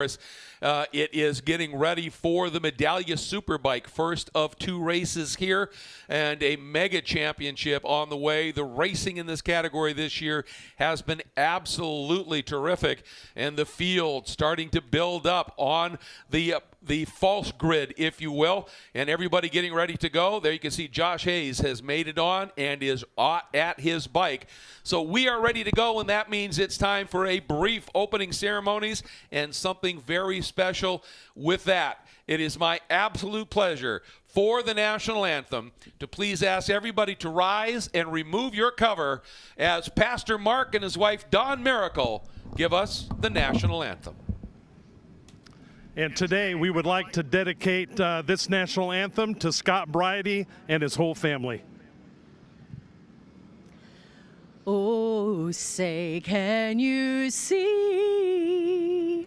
It is getting ready for the Medallia Superbike, first of 2 races here, and a mega championship on the way. The racing in this category this year has been absolutely terrific, and the field starting to build up on the false grid, if you will, and everybody getting ready to go. There you can see Josh Hayes has made it on and is at his bike. So we are ready to go, and that means it's time for a brief opening ceremonies and something very special with that. It is my absolute pleasure for the national anthem to please ask everybody to rise and remove your cover as Pastor Mark and his wife Dawn Miracle give us the national anthem. And today we would like to dedicate this national anthem to Scott Bridie and his whole family. Oh, say, can you see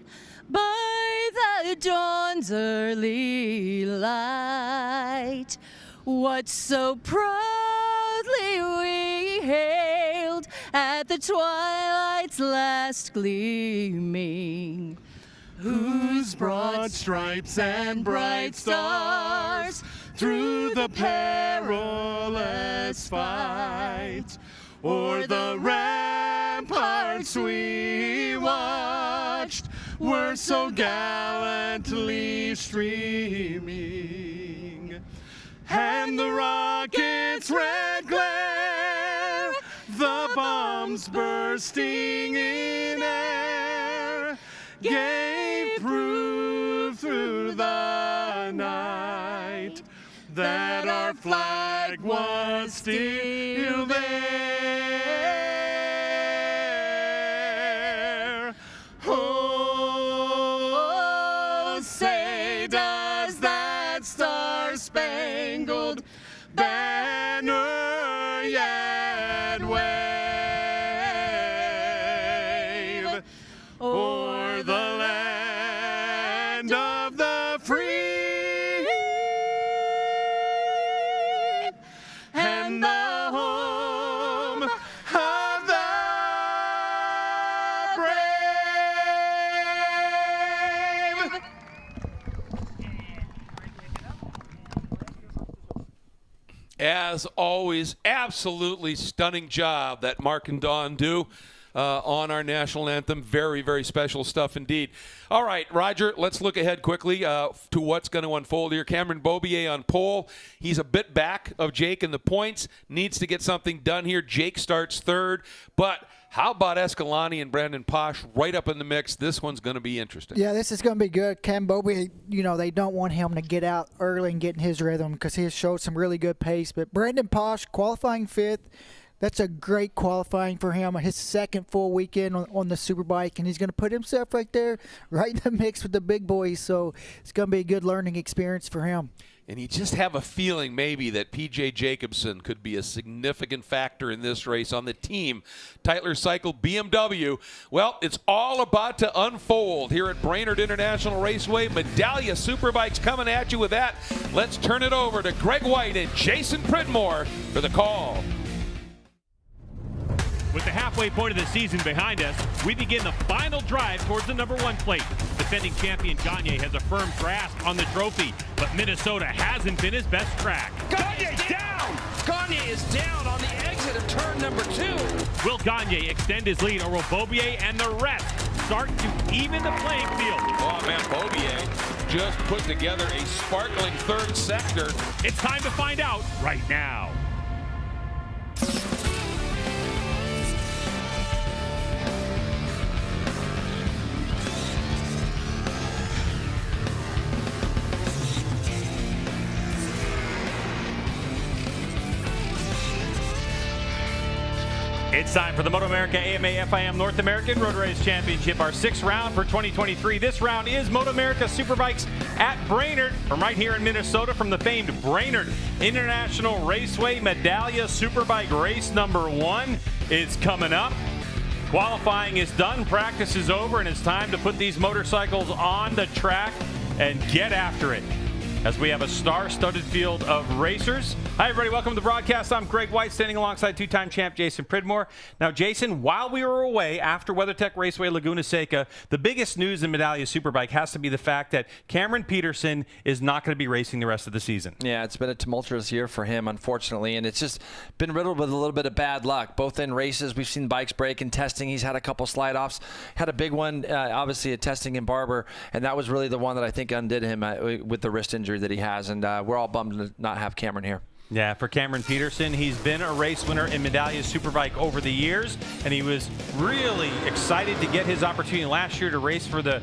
by the dawn's early light what so proudly we hailed at the twilight's last gleaming, whose broad stripes and bright stars through the perilous fight o'er the ramparts we watched were so gallantly streaming, and the rocket's red glare, the bombs bursting in air, gave proof through the night that our flag was still there. Oh, say does that star-spangled banner yet wave o'er the land of the free and the home of the brave? As always, absolutely stunning job that Mark and Dawn do on our national anthem. Very, very special stuff indeed. All right, Roger, let's look ahead quickly to what's going to unfold here. Cameron Beaubier on pole. He's a bit back of Jake in the points. Needs to get something done here. Jake starts third. But how about Escalante and Brandon Posh right up in the mix? This one's going to be interesting. Yeah, this is going to be good. Cam Beaubier, they don't want him to get out early and get in his rhythm because he has showed some really good pace. But Brandon Posh qualifying 5th. That's a great qualifying for him. His second full weekend on the Superbike, and he's going to put himself right there, right in the mix with the big boys. So it's going to be a good learning experience for him. And you just have a feeling maybe that P.J. Jacobson could be a significant factor in this race on the team. Tytler Cycle BMW. Well, it's all about to unfold here at Brainerd International Raceway. Medallia Superbike's coming at you with that. Let's turn it over to Greg White and Jason Pridmore for the call. With the halfway point of the season behind us, we begin the final drive towards the #1 plate. Defending champion Gagne has a firm grasp on the trophy, but Minnesota hasn't been his best track. Gagne's down! Gagne is down on the exit of turn number 2. Will Gagne extend his lead, or will Beaubier and the rest start to even the playing field? Oh, man, Beaubier just put together a sparkling third sector. It's time to find out right now. It's time for the MotoAmerica AMA FIM North American Road Race Championship, our 6th round for 2023. This round is MotoAmerica Superbikes at Brainerd. From right here in Minnesota, from the famed Brainerd International Raceway, Medallia Superbike race number 1 is coming up. Qualifying is done, practice is over, and it's time to put these motorcycles on the track and get after it. as we have a star-studded field of racers. Hi, everybody. Welcome to the broadcast. I'm Greg White, standing alongside two-time champ Jason Pridmore. Now, Jason, while we were away after WeatherTech Raceway Laguna Seca, the biggest news in Medallia Superbike has to be the fact that Cameron Peterson is not going to be racing the rest of the season. Yeah, it's been a tumultuous year for him, unfortunately, and it's just been riddled with a little bit of bad luck, both in races. We've seen bikes break in testing. He's had a couple slide-offs. Had a big one, obviously, at testing in Barber, and that was really the one that I think undid him with the wrist injury that he has, and we're all bummed to not have Cameron here. Yeah, for Cameron Peterson, he's been a race winner in Medallia Superbike over the years, and he was really excited to get his opportunity last year to race for the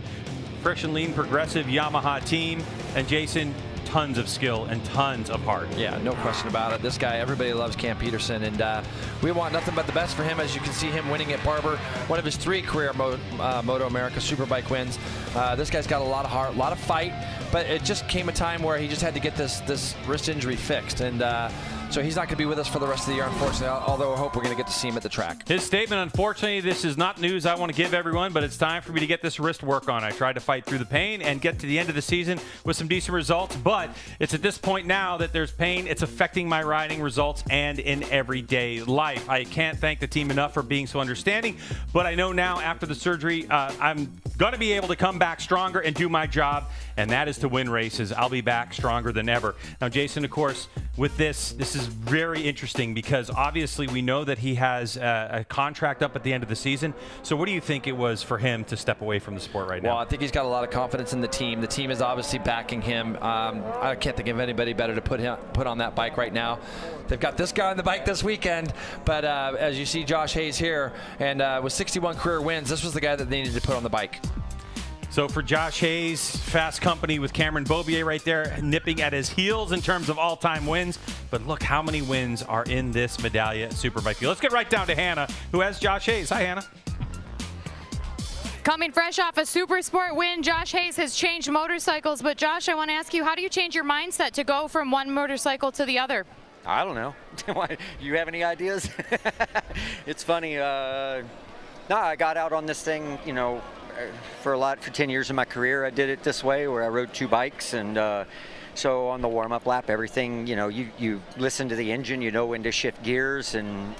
Fresh and Lean Progressive Yamaha team. And Jason, tons of skill and tons of heart. Yeah, no question about it. This guy, everybody loves Cam Peterson, and we want nothing but the best for him. As you can see him winning at Barber, one of his 3 career MotoAmerica Superbike wins. This guy's got a lot of heart, a lot of fight, but it just came a time where he just had to get this wrist injury fixed, and so he's not going to be with us for the rest of the year, unfortunately, although I hope we're going to get to see him at the track. His statement, unfortunately, this is not news I want to give everyone, but it's time for me to get this wrist work on. I tried to fight through the pain and get to the end of the season with some decent results, but it's at this point now that there's pain. It's affecting my riding results and in everyday life. I can't thank the team enough for being so understanding, but I know now after the surgery, I'm going to be able to come back stronger and do my job, and that is to win races. I'll be back stronger than ever. Now, Jason, of course, with this is very interesting because obviously we know that he has a contract up at the end of the season. So what do you think it was for him to step away from the sport right now? Well, I think he's got a lot of confidence in the team. The team is obviously backing him. I can't think of anybody better to put on that bike right now. They've got this guy on the bike this weekend, but as you see Josh Hayes here, and with 61 career wins, this was the guy that they needed to put on the bike. So for Josh Hayes, fast company with Cameron Beaubier right there, nipping at his heels in terms of all-time wins. But look how many wins are in this Medallia Superbike field. Let's get right down to Hannah, who has Josh Hayes. Hi, Hannah. Coming fresh off a Super Sport win, Josh Hayes has changed motorcycles. But Josh, I want to ask you, how do you change your mindset to go from one motorcycle to the other? I don't know. You have any ideas? It's funny. No, I got out on this thing, you know, for 10 years of my career. I did it this way, where I rode 2 bikes, and so on the warm-up lap, everything, you know, you listen to the engine, you know when to shift gears, and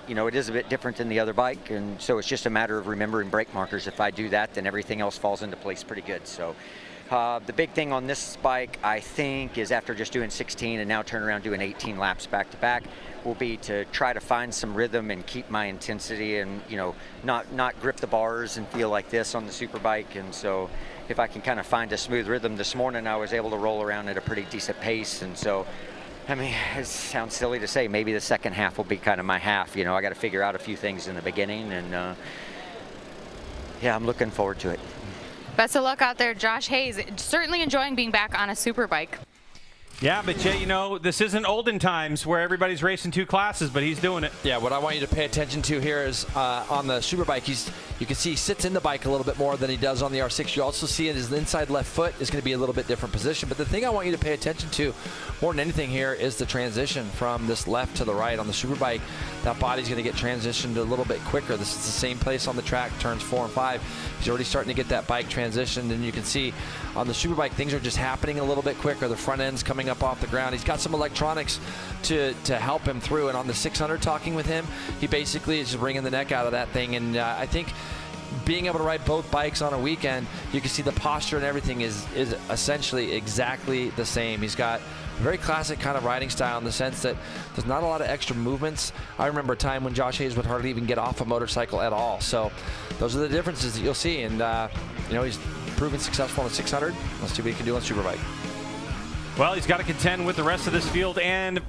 you know, it is a bit different than the other bike, and so it's just a matter of remembering brake markers. If I do that, then everything else falls into place pretty good. So the big thing on this bike, I think, is after just doing 16 and now turn around doing 18 laps back-to-back, will be to try to find some rhythm and keep my intensity, and, you know, not grip the bars and feel like this on the Superbike. And so if I can kind of find a smooth rhythm, this morning I was able to roll around at a pretty decent pace. And so, I mean, it sounds silly to say, maybe the second half will be kind of my half. You know, I got to figure out a few things in the beginning, and yeah, I'm looking forward to it. Best of luck out there, Josh Hayes. Certainly enjoying being back on a Superbike. Yeah, but you know, this isn't olden times where everybody's racing 2 classes, but he's doing it. Yeah, what I want you to pay attention to here is on the Superbike, you can see he sits in the bike a little bit more than he does on the R6. You also see his inside left foot is going to be a little bit different position. But the thing I want you to pay attention to more than anything here is the transition from this left to the right. On the Superbike, that body's going to get transitioned a little bit quicker. This is the same place on the track, turns 4 and 5. He's already starting to get that bike transitioned, and you can see on the Superbike, things are just happening a little bit quicker. The front end's coming up off the ground. He's got some electronics to help him through, and on the 600, talking with him, he basically is just wringing the neck out of that thing. And I think being able to ride both bikes on a weekend, you can see the posture and everything is essentially exactly the same. He's got a very classic kind of riding style in the sense that there's not a lot of extra movements. I remember a time when Josh Hayes would hardly even get off a motorcycle at all. So those are the differences that you'll see. And you know, he's proven successful on the 600. Let's see what he can do on Superbike. Well, he's got to contend with the rest of this field and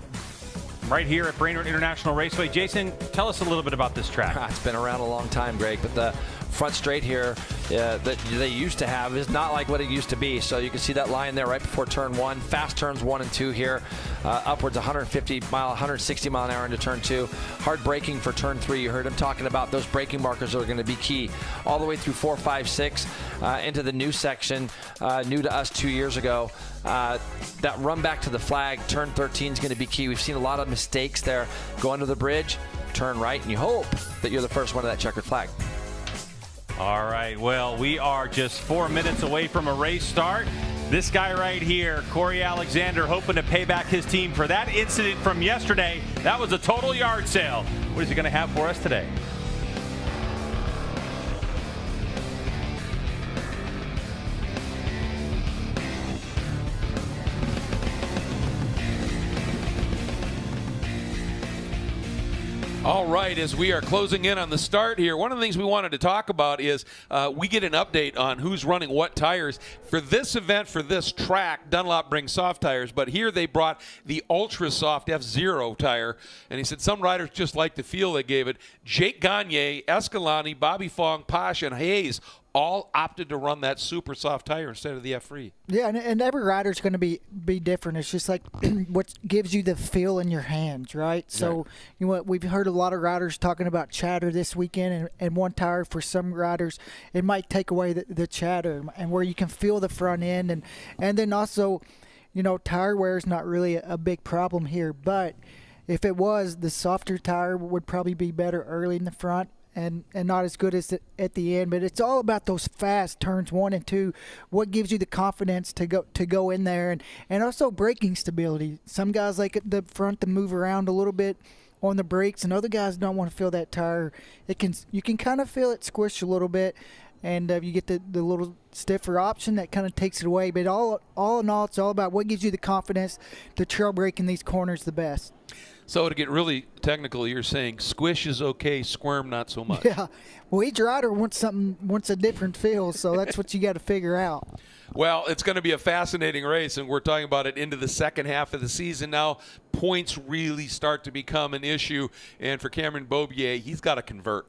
right here at Brainerd International Raceway. Jason, tell us a little bit about this track. It's been around a long time, Greg, but the front straight here that they used to have is not like what it used to be. So you can see that line there right before turn 1. Fast turns 1 and 2 here, upwards 160 mile an hour into turn 2. Hard braking for turn 3. You heard him talking about those braking markers are going to be key all the way through 4, 5, 6 into the new section, new to us 2 years ago. That run back to the flag, turn 13 is going to be key. We've seen a lot of mistakes there. Go under the bridge, turn right, and you hope that you're the first one to that checkered flag. All right, well, we are just 4 minutes away from a race start. This guy right here, Corey Alexander, hoping to pay back his team for that incident from yesterday. That was a total yard sale. What is he going to have for us today? All right, as we are closing in on the start here, one of the things we wanted to talk about is we get an update on who's running what tires. For this event, for this track, Dunlop brings soft tires, but here they brought the Ultra Soft F0 tire, and he said some riders just like the feel they gave it. Jake Gagne, Escalante, Bobby Fong, Posh, and Hayes all opted to run that super soft tire instead of the F3. Yeah, and every rider's going to be different. It's just like what gives you the feel in your hands, right? So, you know what, we've heard a lot of riders talking about chatter this weekend, and one tire for some riders, it might take away the chatter and where you can feel the front end. And then also, you know, tire wear is not really a big problem here, but if it was, the softer tire would probably be better early in the front and not as good as at the end. But it's all about those fast turns 1 and 2. What gives you the confidence to go in there, and also braking stability. Some guys like the front to move around a little bit on the brakes, and other guys don't want to feel that tire. You can kind of feel it squish a little bit, and you get the little stiffer option that kind of takes it away. But all in all, it's all about what gives you the confidence to trail brake in these corners the best. So to get really technical, you're saying squish is okay, squirm not so much. Yeah. Well, each rider wants a different feel, so that's what you got to figure out. Well, it's going to be a fascinating race, and we're talking about it into the second half of the season now. Points really start to become an issue, and for Cameron Beaubier, he's got to convert.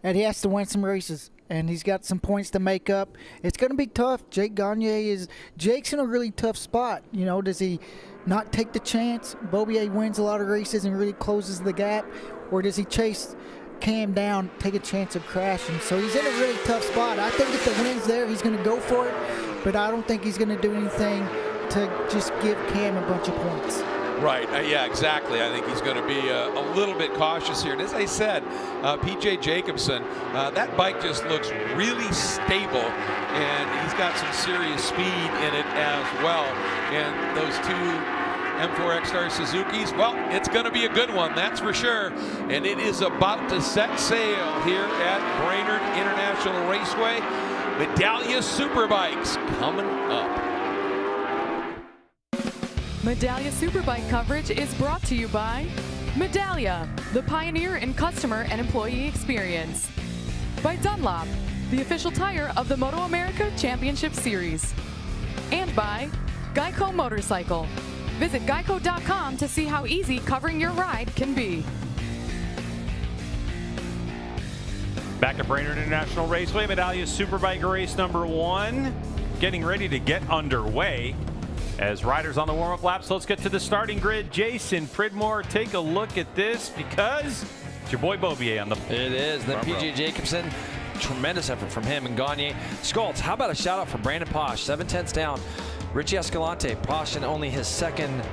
And he has to win some races, and he's got some points to make up. It's going to be tough. Jake's in a really tough spot. You know, does he not take the chance? Beaubier wins a lot of races and really closes the gap, or does he chase Cam down, take a chance of crashing? So he's in a really tough spot. I think if the win's there, he's going to go for it, but I don't think he's going to do anything to just give Cam a bunch of points. Right. Yeah, exactly. I think he's going to be a little bit cautious here. And as I said, P.J. Jacobson, that bike just looks really stable, and he's got some serious speed in it as well. And those two M4 X-Star Suzukis, well, it's going to be a good one, that's for sure. And it is about to set sail here at Brainerd International Raceway. Medallia Superbikes coming up. Medallia Superbike coverage is brought to you by Medallia, the pioneer in customer and employee experience. By Dunlop, the official tire of the MotoAmerica Championship Series. And by Geico Motorcycle. Visit geico.com to see how easy covering your ride can be. Back at Brainerd International Raceway, Medallia Superbike race number 1, getting ready to get underway. As riders on the warm-up laps, let's get to the starting grid. Jason Pridmore, take a look at this because it's your boy Beaubier on the It is. Then P.J. Jacobson, tremendous effort from him and Gagne. Skoltz, how about a shout-out for Brandon Posh, 7/10 down. Richie Escalante, Posh in only his second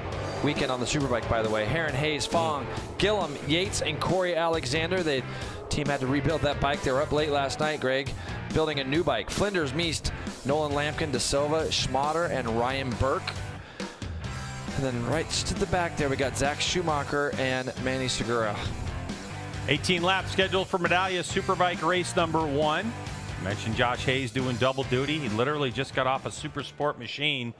weekend on the Superbike, by the way. Heron, Hayes, Fong, Gillum, Yates, and Corey Alexander. The team had to rebuild that bike. They were up late last night, Greg, building a new bike. Flinders, Meest, Nolan Lampkin, De Silva, Schmatter, and Ryan Burke. And then right to the back there, we got Zach Schumacher and Manny Segura. 18 laps scheduled for Medallia Superbike race number 1. I mentioned Josh Hayes doing double duty. He literally just got off a Super Sport machine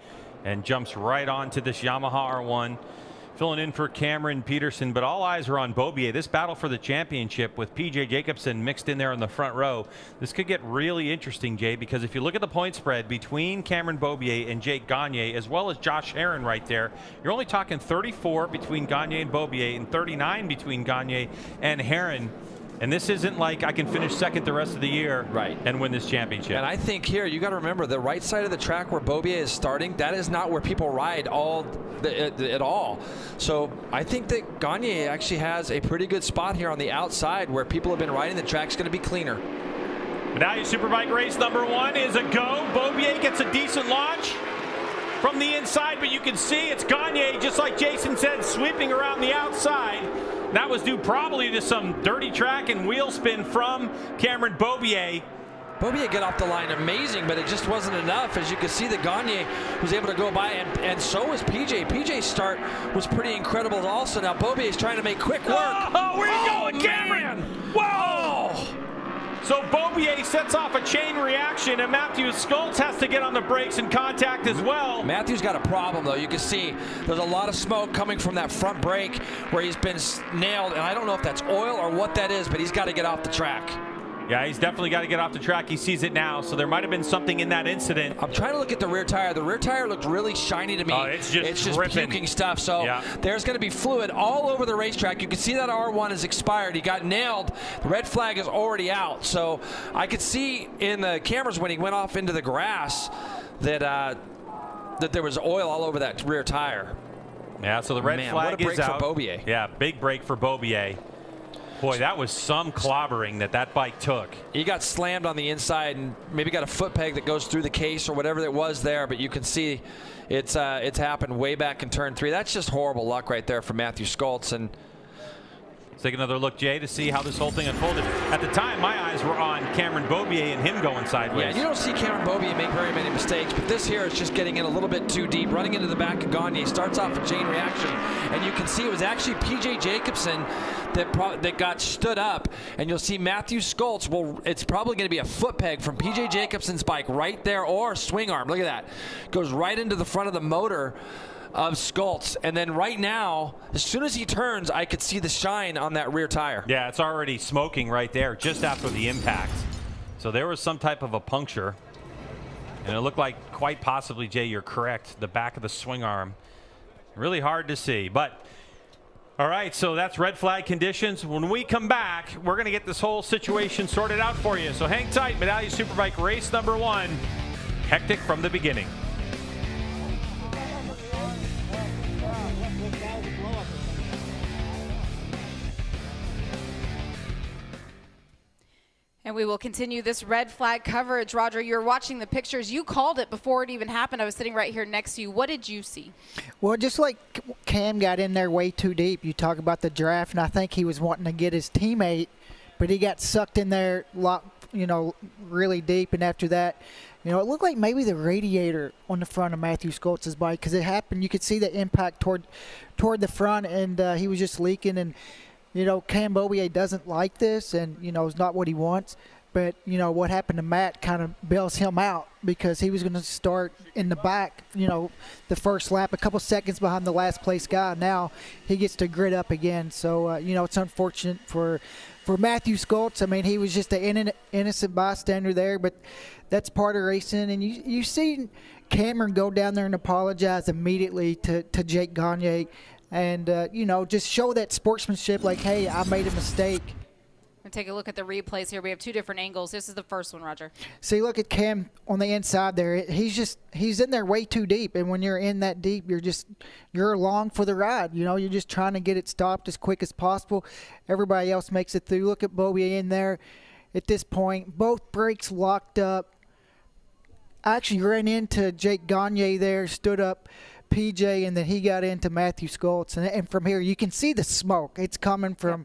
and jumps right onto this Yamaha R1. Filling in for Cameron Peterson, but all eyes are on Beaubier. This battle for the championship with P.J. Jacobson mixed in there in the front row. This could get really interesting, Jay, because if you look at the point spread between Cameron Beaubier and Jake Gagne, as well as Josh Heron right there, you're only talking 34 between Gagne and Beaubier and 39 between Gagne and Heron. And this isn't like I can finish second the rest of the year and win this championship. And I think here, you got to remember, the right side of the track where Beaubier is starting, that is not where people ride at all. So I think that Gagne actually has a pretty good spot here on the outside where people have been riding. The track's going to be cleaner. Medallia Superbike race number 1 is a go. Beaubier gets a decent launch from the inside, but you can see it's Gagne, just like Jason said, sweeping around the outside. That was due probably to some dirty track and wheel spin from Cameron Beaubier. Beaubier got off the line amazing, but it just wasn't enough. As you can see, that Gagne was able to go by, and so was PJ. PJ's start was pretty incredible also. Now Beaubier's trying to make quick work. Oh, where you going, Cameron? Whoa! So Beaubier sets off a chain reaction, and Matthew Schultz has to get on the brakes and contact as well. Matthew's got a problem, though. You can see there's a lot of smoke coming from that front brake where he's been nailed, and I don't know if that's oil or what that is, but he's got to get off the track. Yeah, he's definitely got to get off the track. He sees it now, so there might have been something in that incident. I'm trying to look at the rear tire. The rear tire looked really shiny to me. Oh, it's just puking stuff. So yeah. There's going to be fluid all over the racetrack. You can see that R1 is expired. He got nailed. The red flag is already out. So I could see in the cameras when he went off into the grass that that there was oil all over that rear tire. Yeah, so the red flag is out. What a break for Beaubier. Yeah, big break for Beaubier. Boy, that was some clobbering that bike took. He got slammed on the inside and maybe got a foot peg that goes through the case or whatever it was there, but you can see it's happened way back in turn 3. That's just horrible luck right there for Matthew Schultz. And let's take another look, Jay, to see how this whole thing unfolded. At the time, my eyes were on Cameron Beaubier and him going sideways. Yeah, you don't see Cameron Beaubier make very many mistakes, but this here is just getting in a little bit too deep, running into the back of Gagne. Starts off a chain reaction, and you can see it was actually P.J. Jacobson that got stood up, and you'll see Matthew Schultz. Well, it's probably going to be a foot peg from P.J. Jacobson's bike right there, or a swing arm. Look at that. Goes right into the front of the motor of Schultz, and then right now, as soon as he turns, I could see the shine on that rear tire. Yeah, it's already smoking right there just after the impact. So there was some type of a puncture, and it looked like quite possibly, Jay, you're correct, the back of the swing arm. Really hard to see, but all right, so that's red flag conditions. When we come back, we're going to get this whole situation sorted out for you. So hang tight. Medallia Superbike race number 1. Hectic from the beginning. And we will continue this red flag coverage. Roger, you're watching the pictures. You called it before it even happened. I was sitting right here next to you. What did you see? Well, just like Cam got in there way too deep. You talk about the draft, and I think he was wanting to get his teammate, but he got sucked in there, really deep. And after that, it looked like maybe the radiator on the front of Matthew Schultz's bike, because it happened. You could see the impact toward the front, and he was just leaking. And Cam Beaubier doesn't like this, and, it's not what he wants. But, what happened to Matt kind of bails him out, because he was going to start in the back, the first lap, a couple seconds behind the last place guy. Now he gets to grid up again. So, it's unfortunate for Matthew Schultz. I mean, he was just an innocent bystander there, but that's part of racing. And you see Cameron go down there and apologize immediately to Jake Gagne. And, just show that sportsmanship, like, hey, I made a mistake. And take a look at the replays here. We have 2 different angles. This is the first one, Roger. See, look at Cam on the inside there. He's in there way too deep. And when you're in that deep, you're along for the ride. You're just trying to get it stopped as quick as possible. Everybody else makes it through. Look at Beaubier in there at this point. Both brakes locked up. I actually ran into Jake Gagne there, stood up PJ, and then he got into Matthew Schultz, and from here you can see the smoke. It's coming from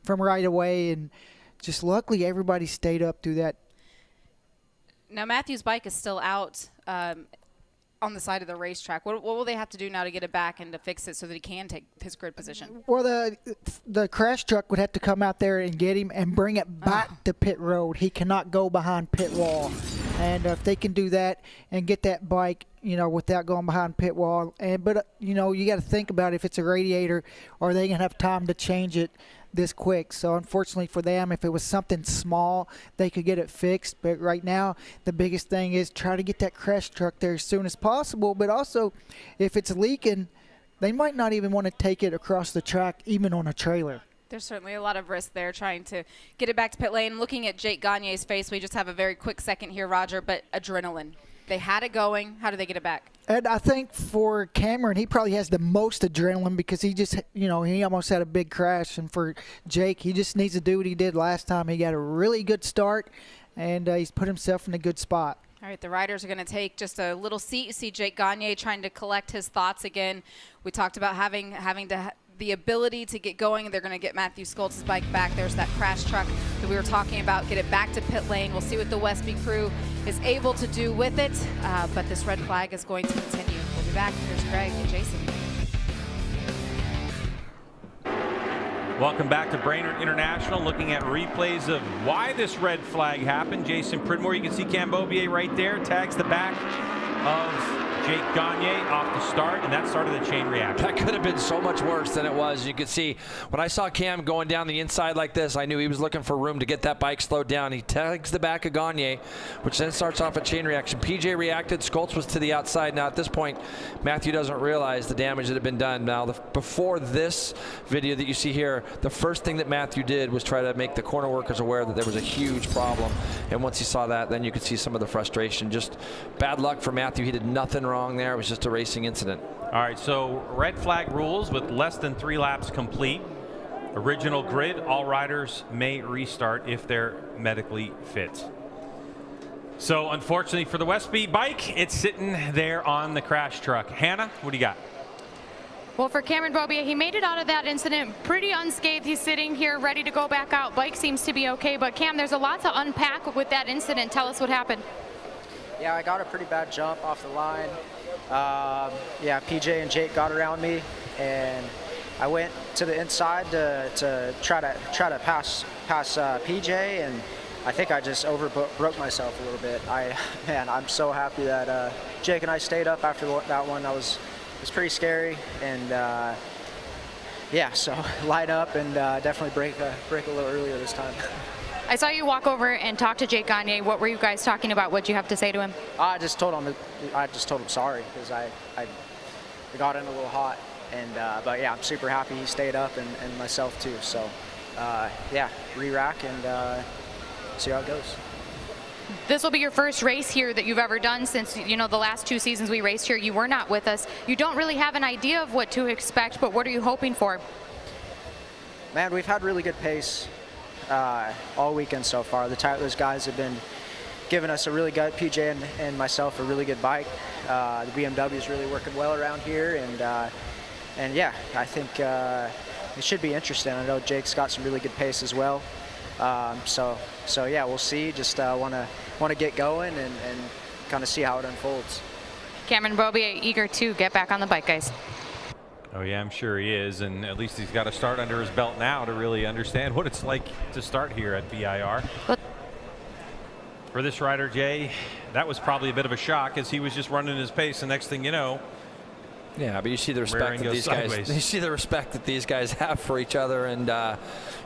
right away, and just luckily everybody stayed up through that. Now Matthew's bike is still out on the side of the racetrack. What will they have to do now to get it back and to fix it so that he can take his grid position? Well, the crash truck would have to come out there and get him and bring it back to pit road. He cannot go behind pit wall. And if they can do that and get that bike, without going behind pit wall. But you got to think about if it's a radiator, are they going to have time to change it this quick? So unfortunately for them, if it was something small, they could get it fixed. But right now, the biggest thing is try to get that crash truck there as soon as possible. But also, if it's leaking, they might not even want to take it across the track, even on a trailer. There's certainly a lot of risk there trying to get it back to pit lane. Looking at Jake Gagne's face, we just have a very quick second here, Roger, but adrenaline. They had it going. How do they get it back? And I think for Cameron, he probably has the most adrenaline, because he just, he almost had a big crash. And for Jake, he just needs to do what he did last time. He got a really good start, and he's put himself in a good spot. All right, the riders are going to take just a little seat. You see Jake Gagne trying to collect his thoughts again. We talked about having to the ability to get going. They're going to get Matthew Skoltz's bike back. There's that crash truck that we were talking about. Get it back to pit lane. We'll see what the Westby crew is able to do with it. But this red flag is going to continue. We'll be back. Here's Greg and Jason. Welcome back to Brainerd International, looking at replays of why this red flag happened. Jason Pridmore, you can see Cambobier right there, tags the back of Jake Gagne off the start, and that started the chain reaction. That could have been so much worse than it was. You could see when I saw Cam going down the inside like this, I knew he was looking for room to get that bike slowed down. He tags the back of Gagne, which then starts off a chain reaction. PJ reacted. Skoltz was to the outside. Now at this point, Matthew doesn't realize the damage that had been done. Now before this video that you see here, the first thing that Matthew did was try to make the corner workers aware that there was a huge problem. And once he saw that, then you could see some of the frustration. Just bad luck for Matthew. He did nothing wrong there. It was just a racing incident. All right, so red flag rules with less than 3 laps complete. Original grid, all riders may restart if they're medically fit. So unfortunately for the Westby bike, it's sitting there on the crash truck. Hannah, what do you got? Well, for Cameron Beaubier, he made it out of that incident pretty unscathed. He's sitting here ready to go back out. Bike seems to be okay, but Cam, there's a lot to unpack with that incident. Tell us what happened. Yeah, I got a pretty bad jump off the line. Yeah, PJ and Jake got around me, and I went to the inside to try to pass PJ, and I think I just broke myself a little bit. Man, I'm so happy that Jake and I stayed up after that one. It was pretty scary, and yeah, so line up and definitely break a little earlier this time. I saw you walk over and talk to Jake Gagne. What were you guys talking about? What did you have to say to him? I just told him sorry because I got in a little hot, and but yeah, I'm super happy he stayed up and myself too. So yeah, re-rack and see how it goes. This will be your first race here that you've ever done since, you know, the last 2 seasons we raced here. You were not with us. You don't really have an idea of what to expect, but what are you hoping for? Man, we've had really good pace all weekend so far. Those guys have been giving us a really good, PJ and myself, a really good bike. The BMW is really working well around here, and yeah, I think it should be interesting. I know Jake's got some really good pace as well. So yeah, we'll see. Just want to get going and kind of see how it unfolds. Cameron Beaubier eager to get back on the bike, guys. Oh yeah, I'm sure he is, and at least he's got to start under his belt now to really understand what it's like to start here at BIR. For this rider, Jay, that was probably a bit of a shock as he was just running his pace, and next thing you know, yeah, but you see the respect that these guys. You see the respect that these guys have for each other, and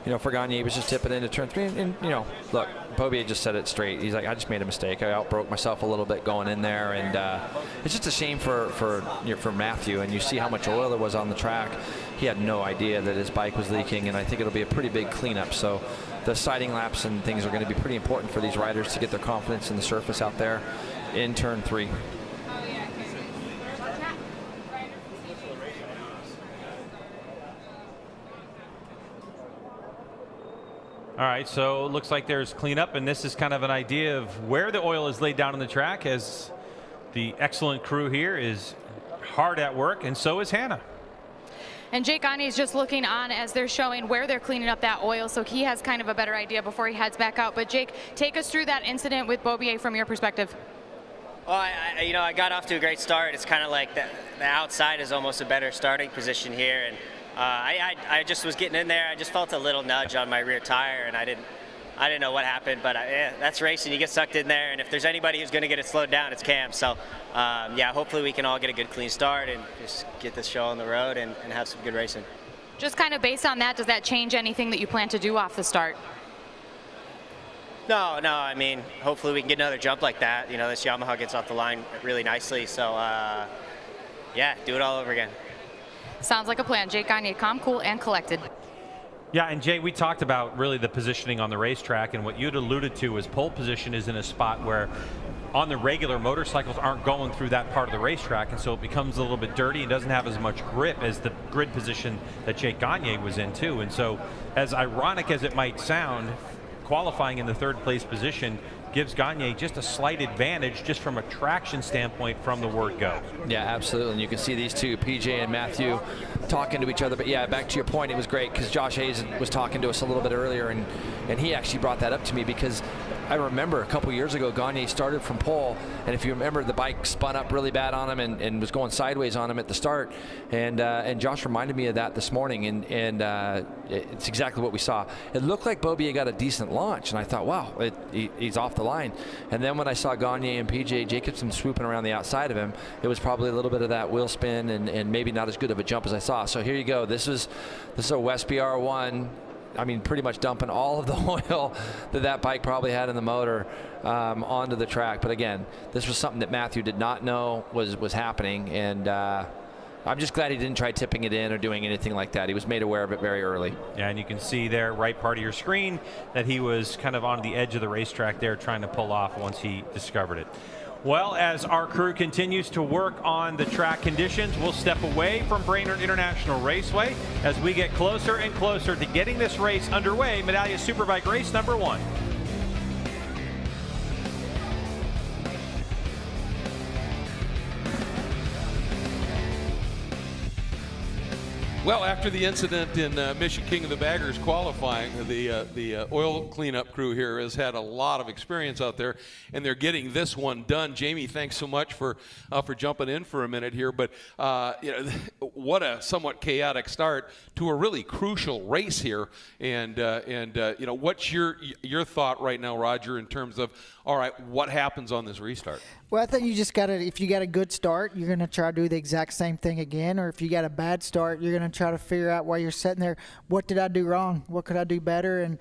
you know, for Gagne, he was just tipping into turn 3, and you know, look, Beaubier just said it straight. He's like, I just made a mistake. I outbroke myself a little bit going in there, and it's just a shame for Matthew. And you see how much oil there was on the track. He had no idea that his bike was leaking, and I think it'll be a pretty big cleanup. So the siding laps and things are going to be pretty important for these riders to get their confidence in the surface out there in turn 3. All right, so it looks like there's cleanup, and this is kind of an idea of where the oil is laid down on the track, as the excellent crew here is hard at work, and so is Hannah. And Jake Gagne is just looking on as they're showing where they're cleaning up that oil, so he has kind of a better idea before he heads back out. But Jake, take us through that incident with Beaubier from your perspective. Well, I got off to a great start. It's kind of like the outside is almost a better starting position here, and I just was getting in there. I just felt a little nudge on my rear tire, and I didn't know what happened. But yeah, that's racing. You get sucked in there, and if there's anybody who's going to get it slowed down, it's Cam. So yeah, hopefully we can all get a good clean start and just get this show on the road and have some good racing. Just kind of based on that, does that change anything that you plan to do off the start? No. I mean, hopefully we can get another jump like that. You know, this Yamaha gets off the line really nicely. So yeah, do it all over again. Sounds like a plan. Jake Gagne, calm, cool, and collected. Yeah, and Jay, we talked about really the positioning on the racetrack, and what you'd alluded to is pole position is in a spot where on the regular motorcycles aren't going through that part of the racetrack, and so it becomes a little bit dirty and doesn't have as much grip as the grid position that Jake Gagne was in too. And so, as ironic as it might sound, qualifying in the 3rd place position gives Gagne just a slight advantage just from a traction standpoint from the word go. Yeah, absolutely. And you can see these two, PJ and Matthew, talking to each other. But yeah, back to your point, it was great because Josh Hayes was talking to us a little bit earlier, and he actually brought that up to me because I remember a couple years ago, Gagne started from pole, and if you remember, the bike spun up really bad on him and was going sideways on him at the start. And Josh reminded me of that this morning, and it's exactly what we saw. It looked like Beaubier got a decent launch, and I thought, wow, he's off the line. And then when I saw Gagne and PJ Jacobsen swooping around the outside of him, it was probably a little bit of that wheel spin and maybe not as good of a jump as I saw. So here you go. This is a West PR1. I mean, pretty much dumping all of the oil that bike probably had in the motor onto the track. But again, this was something that Matthew did not know was happening, and I'm just glad he didn't try tipping it in or doing anything like that. He was made aware of it very early. Yeah, and you can see there, right part of your screen, that he was kind of on the edge of the racetrack there trying to pull off once he discovered it. Well, as our crew continues to work on the track conditions, we'll step away from Brainerd International Raceway as we get closer and closer to getting this race underway. Medallia Superbike race number 1. Well, after the incident in Mission King of the Baggers qualifying, the oil cleanup crew here has had a lot of experience out there, and they're getting this one done. Jamie, thanks so much for jumping in for a minute here. But what a somewhat chaotic start to a really crucial race here. And what's your thought right now, Roger, in terms of, all right, what happens on this restart? Well, I think you just got to, if you got a good start, you're going to try to do the exact same thing again. Or if you got a bad start, you're going to try to figure out while you're sitting there, what did I do wrong? What could I do better? And,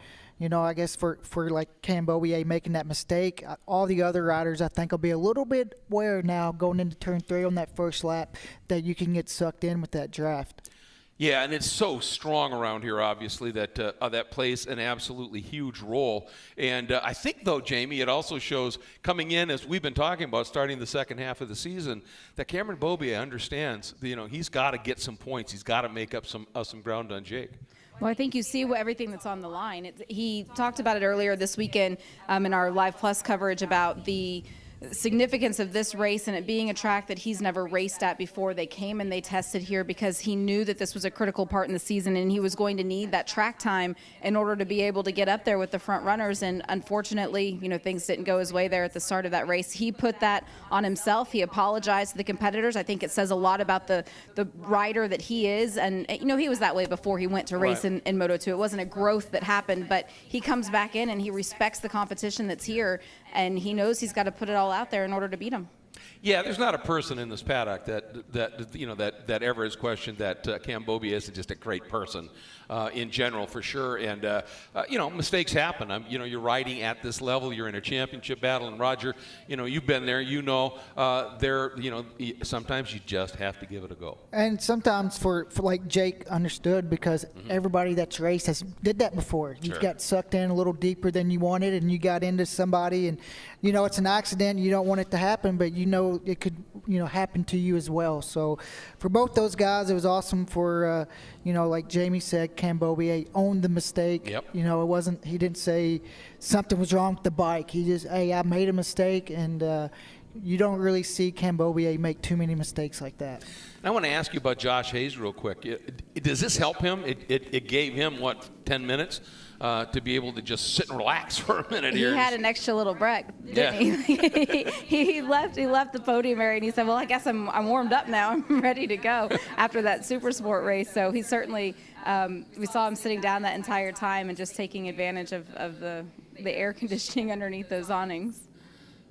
I guess for like Cam Beaubier making that mistake, all the other riders, I think, will be a little bit aware now going into turn 3 on that first lap that you can get sucked in with that draft. Yeah, and it's so strong around here, obviously, that that plays an absolutely huge role. And I think, though, Jamie, it also shows coming in, as we've been talking about, starting the second half of the season, that Cameron Beaubier understands, he's got to get some points. He's got to make up some ground on Jake. Well, I think you see everything that's on the line. He talked about it earlier this weekend in our Live Plus coverage about the significance of this race and it being a track that he's never raced at before. They came and they tested here because he knew that this was a critical part in the season and he was going to need that track time in order to be able to get up there with the front runners. And unfortunately, things didn't go his way there at the start of that race. He put that on himself. He apologized to the competitors. I think it says a lot about the rider that he is. And he was that way before he went to race in Moto2. It wasn't a growth that happened, but he comes back in and he respects the competition that's here, and he knows he's got to put it all out there in order to beat him. Yeah, there's not a person in this paddock that ever has questioned that Cam Beaubier isn't just a great person in general, for sure. And mistakes happen. You're riding at this level. You're in a championship battle, and Roger, you've been there. Sometimes you just have to give it a go. And sometimes for like Jake understood, because everybody that's raced did that before. You got sucked in a little deeper than you wanted, and you got into somebody, and it's an accident. You don't want it to happen, but it could happen to you as well. So for both those guys, it was awesome. For like Jamie said, Cam Beaubier owned the mistake. Yep. He didn't say something was wrong with the bike. He just, hey, I made a mistake, and you don't really see Cam Beaubier make too many mistakes like that. And I want to ask you about Josh Hayes real quick. Does this help him? It gave him, 10 minutes to be able to just sit and relax for a minute here? He had an extra little break, didn't he? He left the podium area, and he said, well, I guess I'm warmed up now. I'm ready to go after that Super Sport race. So he certainly, we saw him sitting down that entire time and just taking advantage of the air conditioning underneath those awnings.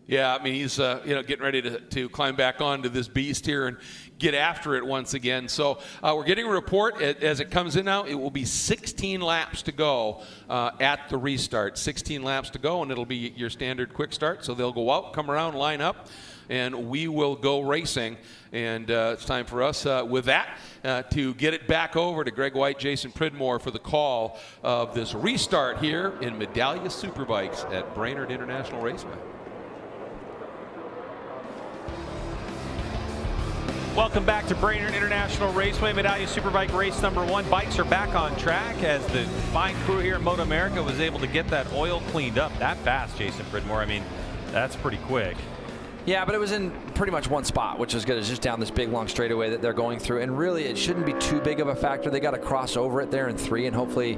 Yeah, he's getting ready to climb back onto this beast here and get after it once again. So we're getting a report as it comes in now. It will be 16 laps to go at the restart. 16 laps to go, and it'll be your standard quick start. So they'll go out, come around, line up, and we will go racing. And it's time for us with that to get it back over to Greg White, Jason Pridmore for the call of this restart here in Medallia Superbikes at Brainerd International Raceway. Welcome back to Brainerd International Raceway, Medallia Superbike race number 1. Bikes are back on track as the fine crew here at MotoAmerica was able to get that oil cleaned up that fast, Jason Pridmore. I mean, that's pretty quick. Yeah, but it was in pretty much one spot, which is good. It's just down this big, long straightaway that they're going through. And really, it shouldn't be too big of a factor. They got to cross over it there in 3, and hopefully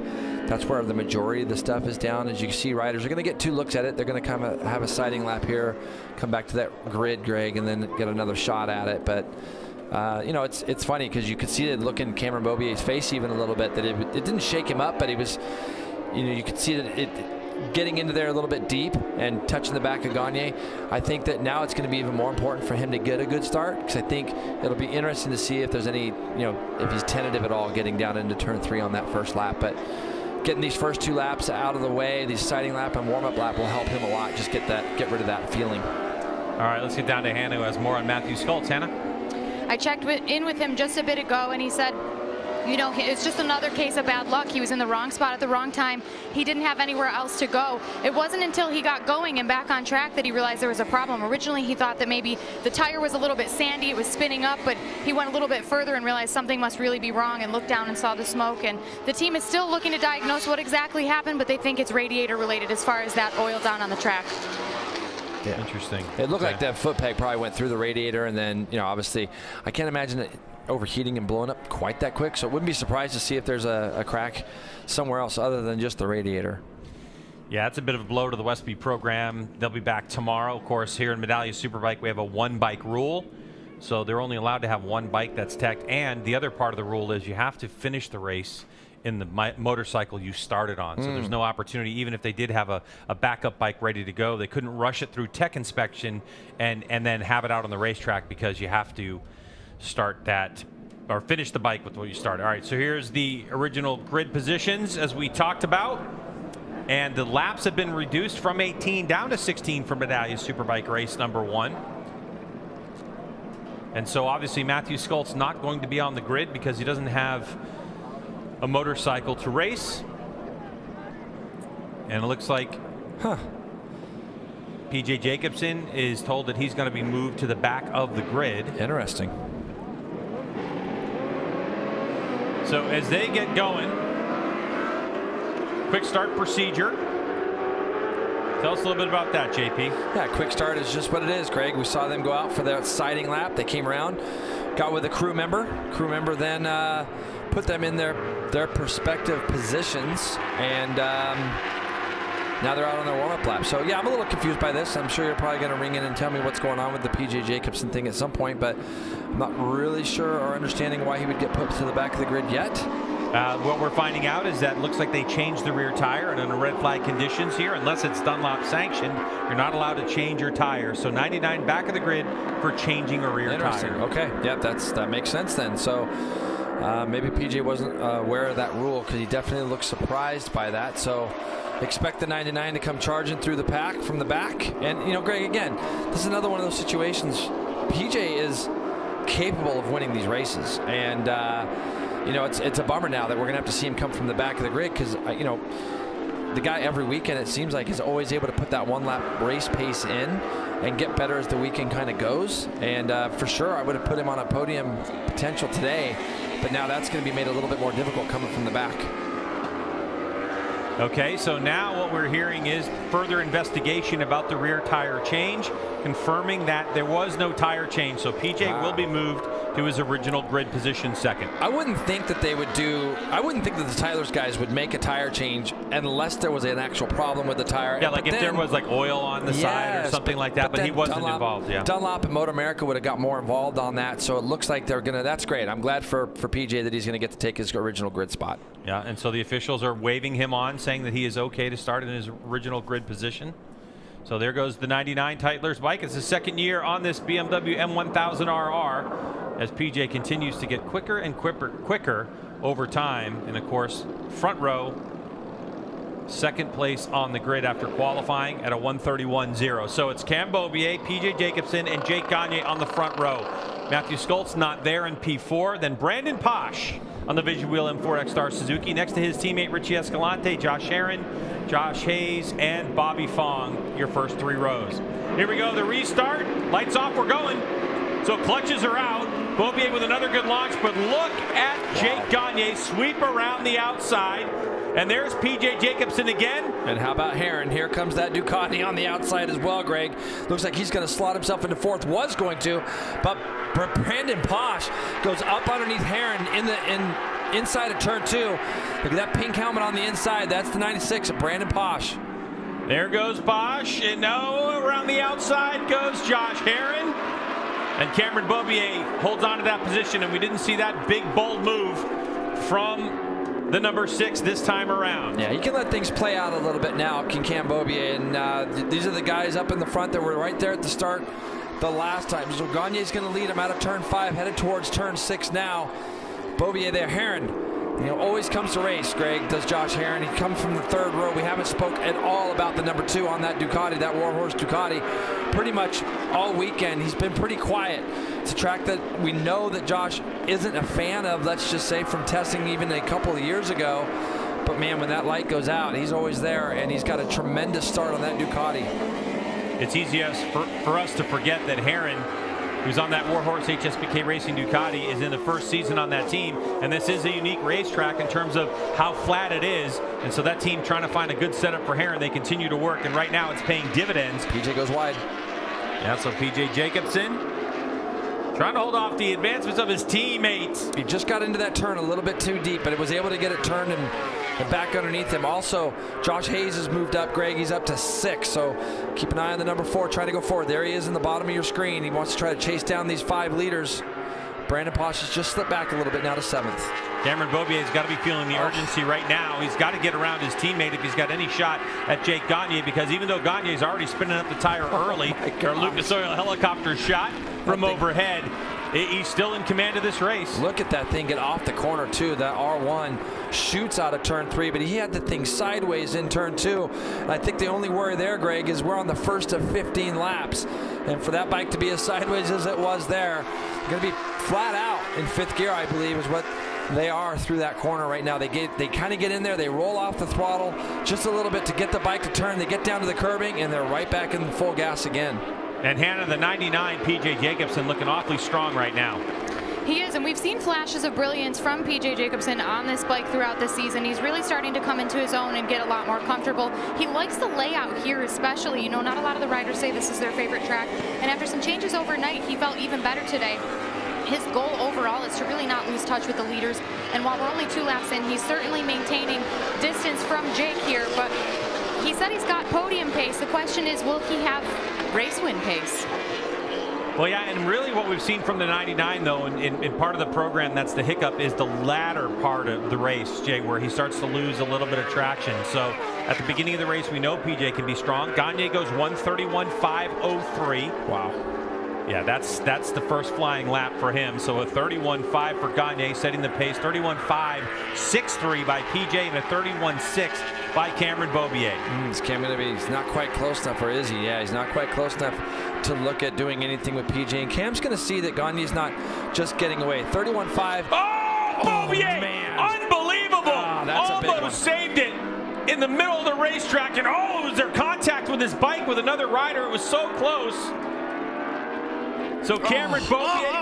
that's where the majority of the stuff is down. As you can see, riders are going to get 2 looks at it. They're going to kind of have a sighting lap here, come back to that grid, Greg, and then get another shot at it. But, you know, it's funny because you could see it look in Cameron Beaubier's face even a little bit, that it didn't shake him up, but he was, you know, you could see that it getting into there a little bit deep and touching the back of Gagne. I think that now it's going to be even more important for him to get a good start, because I think it'll be interesting to see if there's any, you know, if he's tentative at all getting down into turn 3 on that first lap. But getting these first 2 laps out of the way, the sighting lap and warm-up lap will help him a lot. Just get rid of that feeling. All right, let's get down to Hannah, who has more on Matthew Skoltz. Hannah? I checked in with him just a bit ago, and he said, you know, it's just another case of bad luck. He was in the wrong spot at the wrong time. He didn't have anywhere else to go. It wasn't until he got going and back on track that he realized there was a problem. Originally, he thought that maybe the tire was a little bit sandy, it was spinning up, but he went a little bit further and realized something must really be wrong and looked down and saw the smoke. And the team is still looking to diagnose what exactly happened, but they think it's radiator related as far as that oil down on the track. Yeah. Interesting. It looked like that foot peg probably went through the radiator, and then, you know, obviously, I can't imagine it overheating and blowing up quite that quick, so it wouldn't be surprised to see if there's a crack somewhere else other than just the radiator. Yeah, it's a bit of a blow to the Westby program. They'll be back tomorrow. Of course, here in Medallia Superbike, we have a 1-bike rule, so they're only allowed to have 1 bike that's teched, and the other part of the rule is you have to finish the race in the motorcycle you started on. So there's no opportunity, even if they did have a backup bike ready to go, they couldn't rush it through tech inspection and then have it out on the racetrack, because you have to start that or finish the bike with what you started. All right, so here's the original grid positions as we talked about. And the laps have been reduced from 18 down to 16 for Medallia Superbike race number 1. And so obviously Matthew Skoltz not going to be on the grid because he doesn't have a motorcycle to race. And it looks like PJ Jacobsen is told that he's going to be moved to the back of the grid. Interesting. So as they get going, quick start procedure. Tell us a little bit about that, JP. Yeah, quick start is just what it is, Greg. We saw them go out for their sighting lap. They came around, got with a crew member. Crew member then put them in their respective positions, and now they're out on their warm-up lap. So yeah, I'm a little confused by this. I'm sure you're probably going to ring in and tell me what's going on with the PJ Jacobsen thing at some point, but I'm not really sure or understanding why he would get put to the back of the grid yet. What we're finding out is that it looks like they changed the rear tire, and under red flag conditions here, unless it's Dunlop sanctioned, you're not allowed to change your tire. So 99 back of the grid for changing a rear tire. Okay, yep, that makes sense then. So maybe PJ wasn't aware of that rule, because he definitely looked surprised by that. So expect the 99 to come charging through the pack from the back. And, you know, Greg, again, this is another one of those situations. PJ is capable of winning these races, and you know, it's a bummer now that we're gonna have to see him come from the back of the grid, because you know, the guy every weekend, it seems like, is always able to put that 1-lap race pace in and get better as the weekend kind of goes. And for sure, I would have put him on a podium potential today, but now that's going to be made a little bit more difficult coming from the back. Okay, so now what we're hearing is further investigation about the rear tire change, confirming that there was no tire change. So PJ will be moved to his original grid position second. I wouldn't think that they would I wouldn't think that the Tyler's guys would make a tire change unless there was an actual problem with the tire. Yeah, like if there was like oil on the side or something like that, but he wasn't involved. Yeah. Dunlop and MotoAmerica would have got more involved on that, so it looks like they're gonna, that's great. I'm glad for PJ that he's gonna get to take his original grid spot. Yeah, and so the officials are waving him on, saying that he is okay to start in his original grid position. So there goes the 99 Tytler's bike. It's his second year on this BMW M1000RR as PJ continues to get quicker and quicker over time. And of course, front row, second place on the grid after qualifying at a 1:31.0. So it's Cam Beaubier, PJ Jacobsen, and Jake Gagne on the front row. Matthew Skoltz not there in P4. Then Brandon Posh on the Vision Wheel M4 X-Star Suzuki next to his teammate Richie Escalante, Josh Herron, Josh Hayes, and Bobby Fong, your first 3 rows. Here we go, the restart. Lights off, we're going. So clutches are out. Beaubier with another good launch, but look at Jake Gagne sweep around the outside. And there's P.J. Jacobson again. And how about Herron? Here comes that Ducati on the outside as well, Greg. Looks like he's going to slot himself into fourth. Was going to, but Brandon Posh goes up underneath Herron inside of turn 2. Look at that pink helmet on the inside. That's the 96 of Brandon Posh. There goes Posh, and no, around the outside goes Josh Herron. And Cameron Beaubier holds on to that position, and we didn't see that big, bold move from the number 6 this time around. Yeah, he can let things play out a little bit now, can Cam Beaubier. And these are the guys up in the front that were right there at the start the last time. So Gagne's going to lead him out of turn 5, headed towards turn 6 now. Beaubier there, Herron. Always comes to race, Greg, does Josh Herron. He comes from the 3rd row. We haven't spoke at all about the number 2 on that Ducati, that Warhorse Ducati. Pretty much all weekend, he's been pretty quiet. It's a track that we know that Josh isn't a fan of, let's just say, from testing even a couple of years ago. But man, when that light goes out, he's always there, and he's got a tremendous start on that Ducati. It's easiest for us to forget that Herron, who's on that Warhorse HSBK Racing Ducati, is in the first season on that team. And this is a unique racetrack in terms of how flat it is. And so that team trying to find a good setup for Herron, they continue to work. And right now it's paying dividends. PJ goes wide. Yeah, so PJ Jacobson trying to hold off the advancements of his teammates. He just got into that turn a little bit too deep, but it was able to get it turned and back underneath him. Also, Josh Hayes has moved up, Greg. He's up to 6, so keep an eye on the number 4 trying to go forward. There he is in the bottom of your screen. He wants to try to chase down these 5 leaders. Brandon Posh has just slipped back a little bit now to 7th. Cameron Beaubier's got to be feeling the urgency right now. He's got to get around his teammate if he's got any shot at Jake Gagne, because even though Gagne's already spinning up the tire early, or Lucas Oil helicopter shot from overhead, he's still in command of this race. Look at that thing get off the corner too. That R1 shoots out of turn 3, but he had the thing sideways in turn 2. And I think the only worry there, Greg, is we're on the first of 15 laps. And for that bike to be as sideways as it was there, going to be flat out in 5th gear, I believe, is what they are through that corner right now. They kind of get in there, they roll off the throttle just a little bit to get the bike to turn. They get down to the curbing, and they're right back in full gas again. And Hannah, the 99, P.J. Jacobson, looking awfully strong right now. He is, and we've seen flashes of brilliance from P.J. Jacobson on this bike throughout the season. He's really starting to come into his own and get a lot more comfortable. He likes the layout here especially. Not a lot of the riders say this is their favorite track. And after some changes overnight, he felt even better today. His goal overall is to really not lose touch with the leaders. And while we're only 2 laps in, he's certainly maintaining distance from Jake here. But he said he's got podium pace. The question is, will he have race win pace? Well, yeah, and really what we've seen from the 99, though, in part of the program, that's the hiccup, is the latter part of the race, Jay, where he starts to lose a little bit of traction. So at the beginning of the race, we know PJ can be strong. Gagne goes 1:31.503. Wow. Yeah, that's the first flying lap for him. So a 31.5 for Gagne, setting the pace. 31.563 by PJ, and a 31.6 by Cameron Beaubier. Is Cam going to be? He's not quite close enough, or is he? Yeah, he's not quite close enough to look at doing anything with PJ. And Cam's going to see that Gagne's not just getting away. 31.5. Oh, Beaubier! Man. Unbelievable! That's a big one. Almost saved it in the middle of the racetrack, and it was their contact with his bike with another rider. It was so close. So Cameron Beaubier.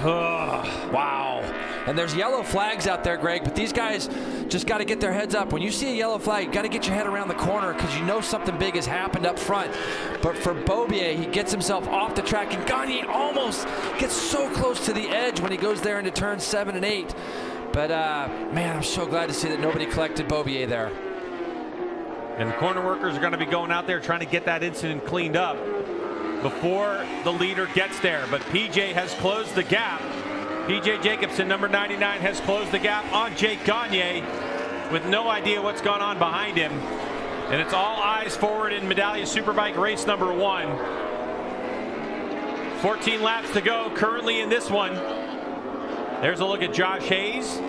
Wow. And there's yellow flags out there, Greg, but these guys just got to get their heads up. When you see a yellow flag, you got to get your head around the corner because you know something big has happened up front. But for Beaubier, he gets himself off the track, and Gagne almost gets so close to the edge when he goes there into turns 7 and 8. But, man, I'm so glad to see that nobody collected Beaubier there. And the corner workers are going to be going out there trying to get that incident cleaned up before the leader gets there. But PJ has closed the gap. PJ Jacobson, number 99, has closed the gap on Jake Gagne with no idea what's gone on behind him. And it's all eyes forward in Medallia Superbike race number 1. 14 laps to go currently in this one. There's a look at Josh Hayes.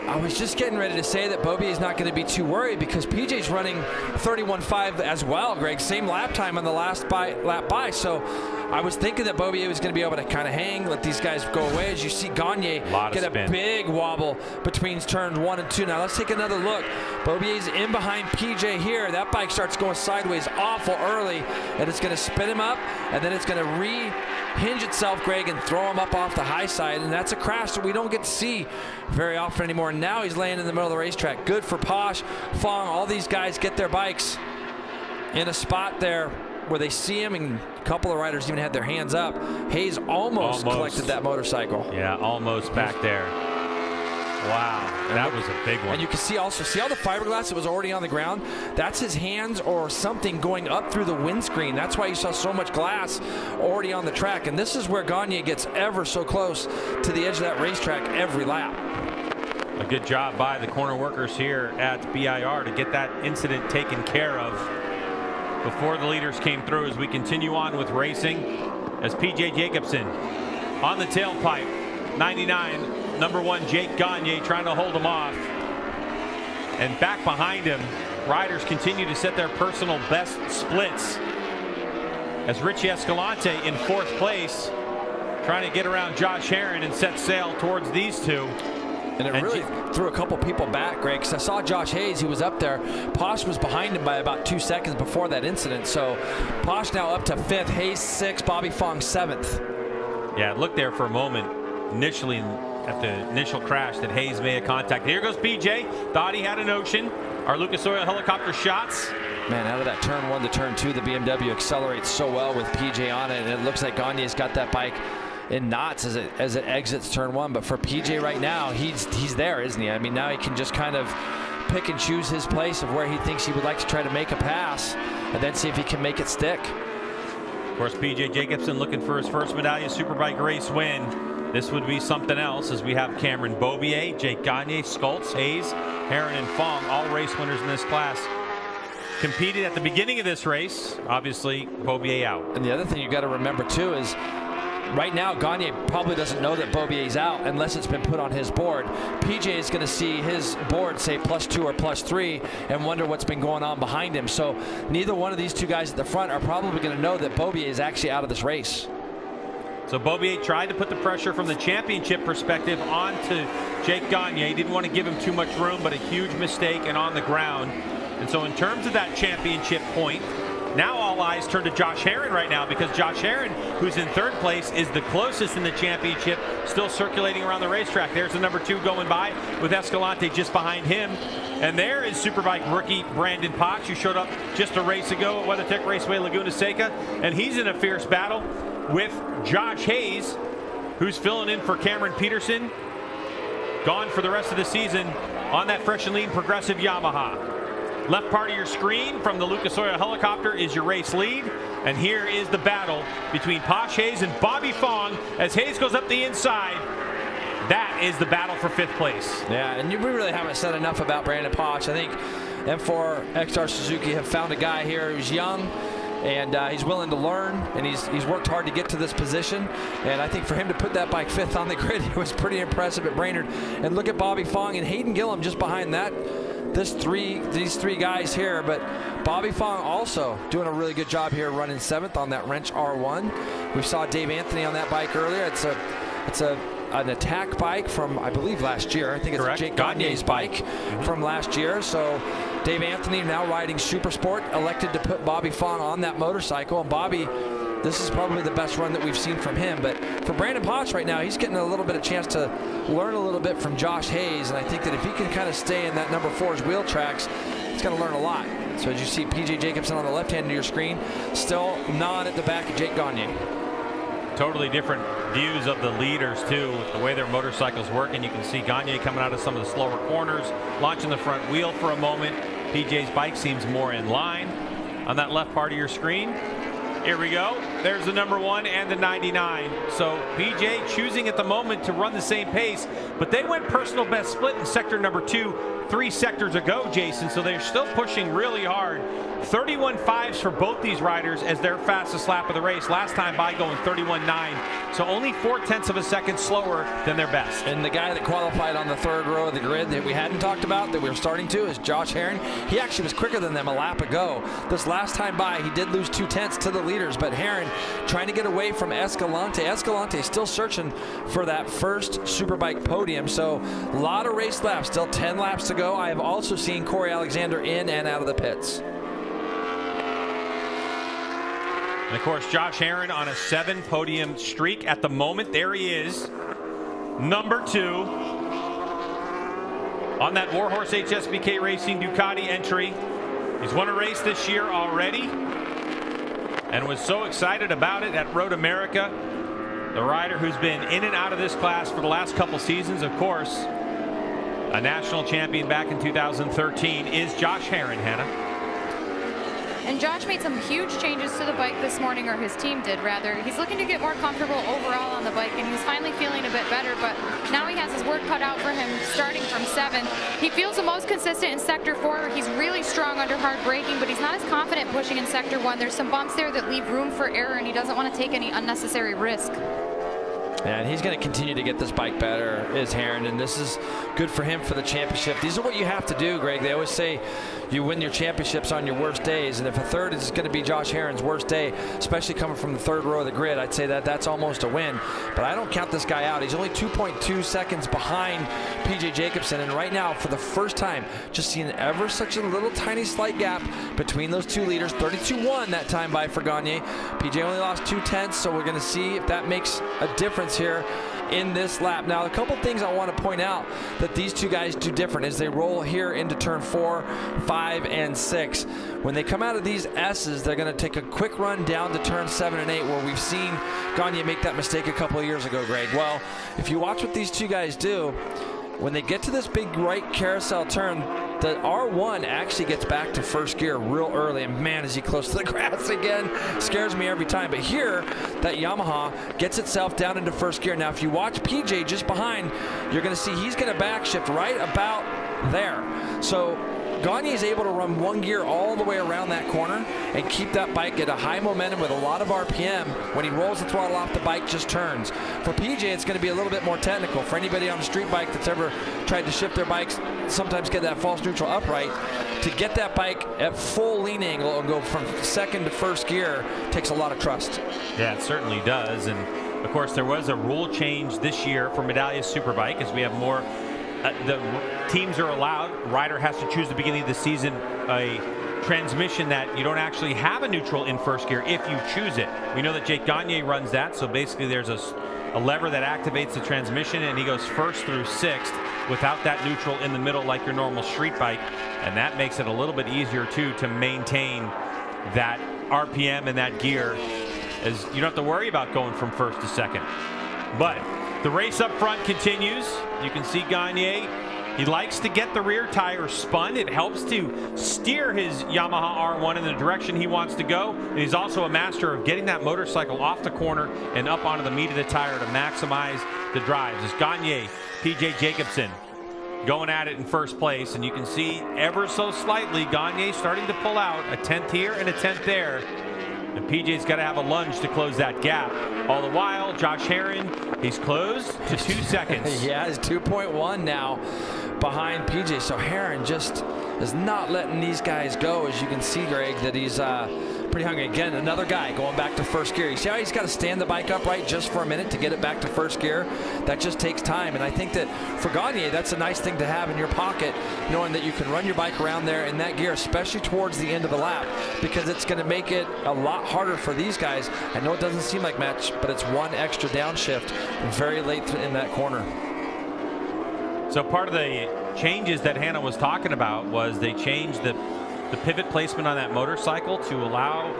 I was just getting ready to say that Beaubier is not going to be too worried because PJ's running 31.5 as well, Greg. Same lap time on the last lap by. So I was thinking that Beaubier was going to be able to kind of hang, let these guys go away. As you see Gagne get a big wobble between turns 1 and 2. Now let's take another look. Beaubier's in behind PJ here. That bike starts going sideways awful early, and it's going to spin him up, and then it's going to hinge itself, Greg, and throw him up off the high side, and that's a crash that we don't get to see very often anymore. And now he's laying in the middle of the racetrack. Good for Posh, Fong, all these guys get their bikes in a spot there where they see him, and a couple of riders even had their hands up. Hayes almost collected that motorcycle. Yeah, almost back there. Wow, that was a big one. And you can see also, see all the fiberglass that was already on the ground? That's his hands or something going up through the windscreen. That's why you saw so much glass already on the track. And this is where Gagne gets ever so close to the edge of that racetrack every lap. A good job by the corner workers here at BIR to get that incident taken care of before the leaders came through, as we continue on with racing. As PJ Jacobson on the tailpipe, 99. Number 1, Jake Gagne, trying to hold him off. And back behind him, riders continue to set their personal best splits. As Richie Escalante in 4th place, trying to get around Josh Herron and set sail towards these two. And it really threw a couple people back, Greg, because I saw Josh Hayes, who was up there. Posh was behind him by about 2 seconds before that incident. So Posh now up to 5th, Hayes 6th, Bobby Fong 7th. Yeah, it looked there for a moment initially at the initial crash that Hayes made a contact. Here goes PJ. Thought he had a notion. Our Lucas Oil helicopter shots. Man, out of that turn 1 to turn 2, the BMW accelerates so well with PJ on it, and it looks like Gagne's got that bike in knots as it exits turn 1. But for PJ right now, he's there, isn't he? I mean, now he can just kind of pick and choose his place of where he thinks he would like to try to make a pass, and then see if he can make it stick. Of course, PJ Jacobson looking for his first Medallia Superbike race win. This would be something else, as we have Cameron Beaubier, Jake Gagne, Skoltz, Hayes, Herron, and Fong, all race winners in this class. Competed at the beginning of this race, obviously Beaubier out. And the other thing you got to remember too is, right now Gagne probably doesn't know that Beaubier's out unless it's been put on his board. PJ is going to see his board say +2 or +3 and wonder what's been going on behind him. So neither one of these two guys at the front are probably going to know that Beaubier is actually out of this race. So Beaubier tried to put the pressure from the championship perspective onto Jake Gagne. He didn't want to give him too much room, but a huge mistake and on the ground. And so in terms of that championship point, now all eyes turn to Josh Herron right now, because Josh Herron, who's in 3rd place, is the closest in the championship, still circulating around the racetrack. There's the number 2 going by with Escalante just behind him. And there is Superbike rookie Brandon Potts, who showed up just a race ago at WeatherTech Raceway Laguna Seca. And he's in a fierce battle with Josh Hayes, who's filling in for Cameron Peterson, gone for the rest of the season on that fresh and lean progressive Yamaha. Left part of your screen from the Lucas Oil helicopter is your race lead. And here is the battle between Posh Hayes and Bobby Fong as Hayes goes up the inside. That is the battle for 5th place. Yeah, and we really haven't said enough about Brandon Posh. I think M4 XR Suzuki have found a guy here who's young, and he's willing to learn, and he's worked hard to get to this position. And I think for him to put that bike 5th on the grid, it was pretty impressive at Brainerd. And look at Bobby Fong and Hayden Gillum just behind that. These three guys here, but Bobby Fong also doing a really good job here, running 7th on that wrench R1. We saw Dave Anthony on that bike earlier. It's an attack bike from, I believe, last year. I think it's Jake Gagne's bike from last year. So Dave Anthony, now riding Super Sport, elected to put Bobby Fong on that motorcycle. And Bobby, this is probably the best run that we've seen from him. But for Brandon Posh right now, he's getting a little bit of chance to learn a little bit from Josh Hayes. And I think that if he can kind of stay in that number 4's wheel tracks, he's going to learn a lot. So as you see PJ Jacobson on the left hand of your screen, still gnawing at the back of Jake Gagne. Totally different views of the leaders too, with the way their motorcycles work. And you can see Gagne coming out of some of the slower corners, launching the front wheel for a moment. PJ's bike seems more in line on that left part of your screen. Here we go. There's the number 1 and the 99. So PJ choosing at the moment to run the same pace, but they went personal best split in sector number 2 3 sectors ago, Jason. So they're still pushing really hard. 31.5s for both these riders as their fastest lap of the race. Last time by going 31.9. So only 0.4 of a second slower than their best. And the guy that qualified on the 3rd row of the grid that we hadn't talked about, that we were starting to, is Josh Herron. He actually was quicker than them a lap ago. This last time by, he did lose 0.2 to the leaders, but Herron trying to get away from Escalante. Escalante still searching for that first Superbike podium. So a lot of race laps, still 10 laps to go. I have also seen Corey Alexander in and out of the pits. And of course, Josh Herrin on a 7-podium streak at the moment. There he is, number 2 on that Warhorse HSBK Racing Ducati entry. He's won a race this year already and was so excited about it at Road America. The rider who's been in and out of this class for the last couple seasons, of course, a national champion back in 2013, is Josh Herrin, Hannah. And Josh made some huge changes to the bike this morning, or his team did rather. He's looking to get more comfortable overall on the bike, and he's finally feeling a bit better, but now he has his work cut out for him starting from 7. He feels the most consistent in Sector 4. He's really strong under hard braking, but he's not as confident pushing in Sector 1. There's some bumps there that leave room for error, and he doesn't want to take any unnecessary risk. Yeah, and he's going to continue to get this bike better, is Herrin, and this is good for him for the championship. These are what you have to do, Greg. They always say you win your championships on your worst days, and if a third is going to be Josh Herrin's worst day, especially coming from the 3rd row of the grid, I'd say that that's almost a win. But I don't count this guy out. He's only 2.2 seconds behind PJ Jacobsen, and right now, for the first time, just seeing ever such a little tiny slight gap between those 2 leaders. 32.1 that time by Gagne. PJ only lost 2/10, so we're going to see if that makes a difference here in this lap. Now, a couple things I want to point out that these 2 guys do different as they roll here into turn 4, 5, and 6. When they come out of these S's, they're going to take a quick run down to turn 7 and 8, where we've seen Gagne make that mistake a couple of years ago, Greg. Well, if you watch what these 2 guys do, when they get to this big right carousel turn, the R1 actually gets back to first gear real early, and man, is he close to the grass again. Scares me every time. But here, that Yamaha gets itself down into first gear. Now, if you watch PJ just behind, you're going to see he's going to backshift right about there. So Gagne is able to run 1 gear all the way around that corner and keep that bike at a high momentum with a lot of RPM. When he rolls the throttle off, the bike just turns. For PJ, it's going to be a little bit more technical. For anybody on a street bike that's ever tried to shift their bikes, sometimes get that false neutral upright, to get that bike at full lean angle and go from 2nd to first gear takes a lot of trust. Yeah, it certainly does. And of course, there was a rule change this year for Medallia Superbike as we have more. The teams are allowed. Rider has to choose at the beginning of the season a transmission that you don't actually have a neutral in first gear if you choose it. We know that Jake Gagne runs that, so basically there's a lever that activates the transmission, and he goes 1st through 6th without that neutral in the middle like your normal street bike, and that makes it a little bit easier too to maintain that RPM and that gear, as you don't have to worry about going from 1st to 2nd. But the race up front continues. You can see Gagne. He likes to get the rear tire spun. It helps to steer his Yamaha R1 in the direction he wants to go. And he's also a master of getting that motorcycle off the corner and up onto the meat of the tire to maximize the drives. It's Gagne, PJ Jacobsen going at it in first place. And you can see ever so slightly Gagne starting to pull out a 10th here and a 10th there. And PJ's got to have a lunge to close that gap. All the while, Josh Herrin, he's closed to 2 seconds. Yeah, he's 2.1 now behind PJ. So Herrin just is not letting these guys go. As you can see, Greg, that he's pretty hungry. Again, another guy going back to first gear. You see how he's got to stand the bike upright just for a minute to get it back to first gear? That just takes time. And I think that for Gagne, that's a nice thing to have in your pocket, knowing that you can run your bike around there in that gear, especially towards the end of the lap, because it's going to make it a lot harder for these guys. I know it doesn't seem like much, but it's 1 extra downshift very late in that corner. So part of the changes that Hannah was talking about was they changed the pivot placement on that motorcycle to allow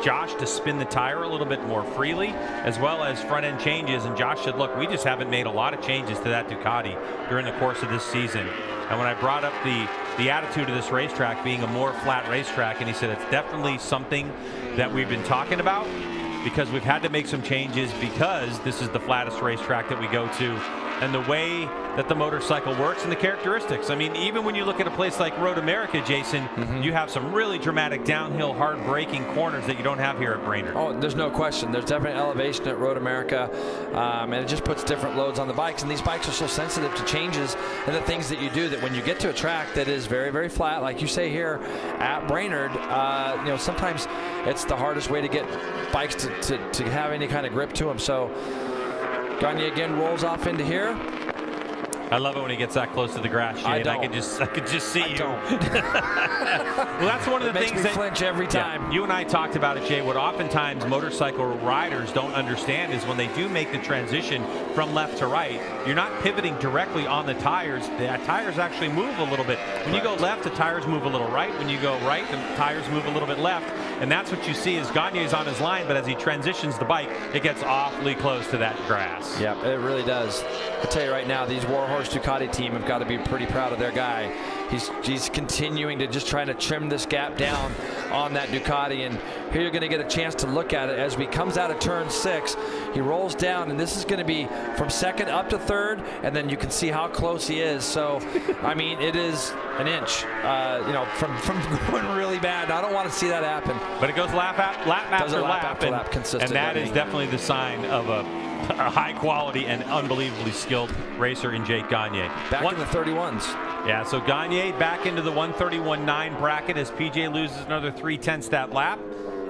Josh to spin the tire a little bit more freely, as well as front end changes. And Josh said, look, we just haven't made a lot of changes to that Ducati during the course of this season. And when I brought up the attitude of this racetrack being a more flat racetrack, and he said it's definitely something that we've been talking about, because we've had to make some changes because this is the flattest racetrack that we go to, and the way that the motorcycle works and the characteristics. I mean, even when you look at a place like Road America, Jason, you have some really dramatic downhill, hard braking corners that you don't have here at Brainerd. Oh, there's no question. There's definitely elevation at Road America, and it just puts different loads on the bikes. And these bikes are so sensitive to changes and the things that you do, that when you get to a track that is very, very flat, like you say here at Brainerd, you know, sometimes it's the hardest way to get bikes to have any kind of grip to them. So Gagne again rolls off into here. I love it when he gets that close to the grass, Jay. I could just see you. Don't. Well, that's one of the things that flinch every time. Yeah, you and I talked about it, Jay. What oftentimes motorcycle riders don't understand is when they do make the transition from left to right, you're not pivoting directly on the tires. The tires actually move a little bit. When you go left, the tires move a little right. When you go right, the tires move a little bit left. And that's what you see is Gagne's on his line, but as he transitions the bike, it gets awfully close to that grass. Yeah, it really does. I'll tell you right now, these Warhorse Ducati team have got to be pretty proud of their guy. He's continuing to just try to trim this gap down on that Ducati, and here you're going to get a chance to look at it as he comes out of turn 6. He rolls down, and this is going to be from second up to third, and then you can see how close he is. So, I mean, it is an inch, you know, from going really bad. I don't want to see that happen. But it goes lap after lap consistently. And that is definitely the sign of a high-quality and unbelievably skilled racer in Jake Gagne. Back in the 31s. Yeah, so Gagne back into the 131.9 bracket as PJ loses another 0.3 that lap.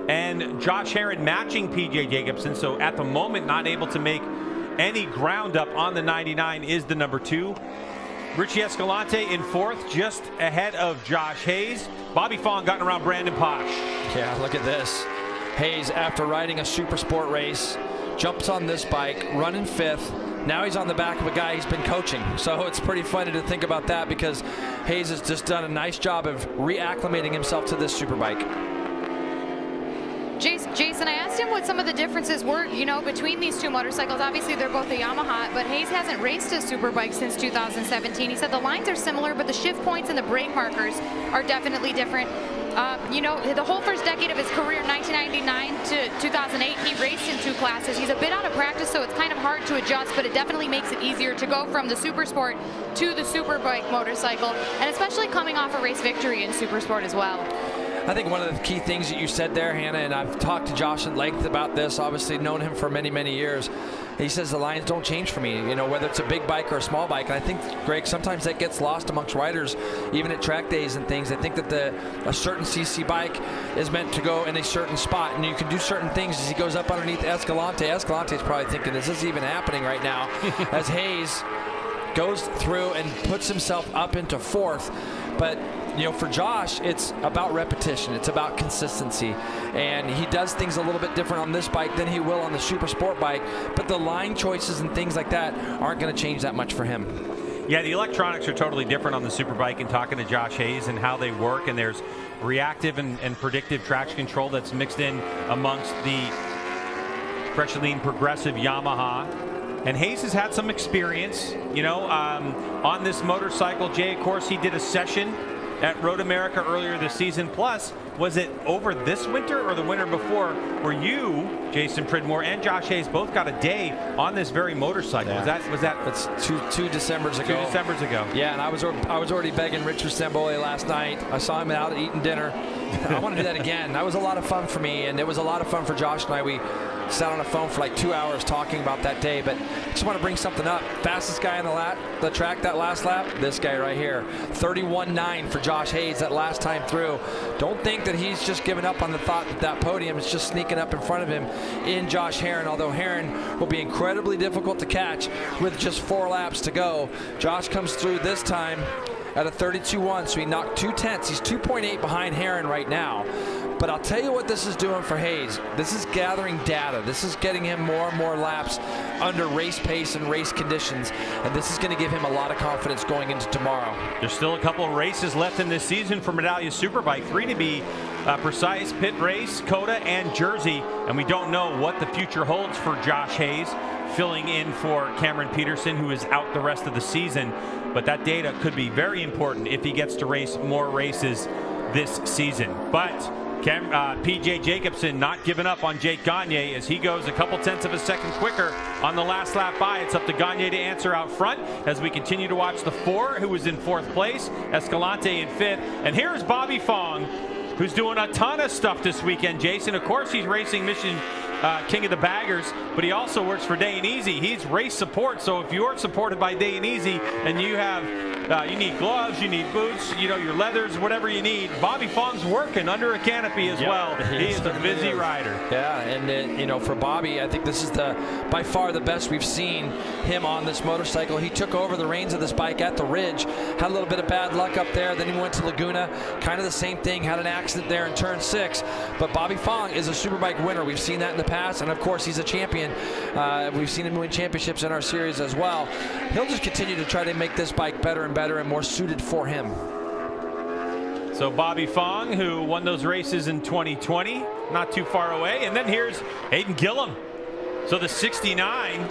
And Josh Herron matching PJ Jacobsen, so at the moment not able to make any ground up on the 99 is the number 2. Richie Escalante in 4th, just ahead of Josh Hayes. Bobby Fong gotten around Brandon Posh. Yeah, look at this. Hayes, after riding a super sport race, jumps on this bike, running 5th. Now he's on the back of a guy he's been coaching. So it's pretty funny to think about that because Hayes has just done a nice job of reacclimating himself to this Superbike. Jason, I asked him what some of the differences were, you know, between these two motorcycles. Obviously, they're both a Yamaha, but Hayes hasn't raced a Superbike since 2017. He said the lines are similar, but the shift points and the brake markers are definitely different. You know, the whole first decade of his career, 1999 to 2008, he raced in 2 classes. He's a bit out of practice, so it's kind of hard to adjust, but it definitely makes it easier to go from the Supersport to the Superbike motorcycle, and especially coming off a race victory in Supersport as well. I think one of the key things that you said there, Hannah, and I've talked to Josh at length about this, obviously known him for many, many years. He says the lines don't change for me, you know, whether it's a big bike or a small bike. And I think, Greg, sometimes that gets lost amongst riders, even at track days and things. I think that a certain CC bike is meant to go in a certain spot, and you can do certain things as he goes up underneath Escalante. Escalante's probably thinking, is this even happening right now? As Hayes goes through and puts himself up into 4th. But you know, for Josh, it's about repetition. It's about consistency. And he does things a little bit different on this bike than he will on the Super Sport bike. But the line choices and things like that aren't going to change that much for him. Yeah, the electronics are totally different on the Superbike, and talking to Josh Hayes and how they work, and there's reactive and predictive traction control that's mixed in amongst the Fresheline Progressive Yamaha. And Hayes has had some experience, you know, on this motorcycle. Jay, of course, he did a session at MotoAmerica earlier this season. Plus, was it over this winter or the winter before where you, Jason Pridmore, and Josh Hayes both got a day on this very motorcycle? Yeah. Was that? It's two Decembers ago. 2 Decembers ago. Yeah, and I was already begging Richard Stamboli last night. I saw him out eating dinner. I want to do that again. That was a lot of fun for me, and it was a lot of fun for Josh and I. We sat on the phone for like 2 hours talking about that day, but I just want to bring something up. Fastest guy on the track that last lap, this guy right here. 31.9 for Josh Hayes that last time through. Don't think that he's just given up on the thought that that podium is just sneaking up in front of him in Josh Herron, although Herron will be incredibly difficult to catch with just 4 laps to go. Josh comes through this time at a 32.1, so he knocked 2/10. He's 2.8 behind Herron right now. But I'll tell you what this is doing for Hayes. This is gathering data. This is getting him more and more laps under race pace and race conditions. And this is going to give him a lot of confidence going into tomorrow. There's still a couple of races left in this season for Medallia Superbike. 3 to be precise: Pit Race, Coda, and Jersey. And we don't know what the future holds for Josh Hayes, filling in for Cameron Peterson, who is out the rest of the season. But that data could be very important if he gets to race more races this season. But PJ Jacobsen not giving up on Jake Gagne as he goes a couple tenths of a second quicker on the last lap by. It's up to Gagne to answer out front as we continue to watch the 4, who was in 4th place, Escalante in 5th. And here's Bobby Fong, who's doing a ton of stuff this weekend, Jason. Of course, he's racing Mission King of the Baggers, but he also works for Day and Easy. He's race support, so if you're supported by Day and Easy and you have you need gloves, you need boots, you know, your leathers, whatever you need, Bobby Fong's working under a canopy as well. He is a busy rider. Yeah, and you know, for Bobby, I think this is by far the best we've seen him on this motorcycle. He took over the reins of this bike at the Ridge, had a little bit of bad luck up there, then he went to Laguna, kind of the same thing, had an accident there in turn 6. But Bobby Fong is a Superbike winner. We've seen that in the past, and of course he's a champion. We've seen him win championships in our series as well. He'll just continue to try to make this bike better and better and more suited for him. So Bobby Fong, who won those races in 2020, not too far away. And then here's Hayden Gillum. So the 69,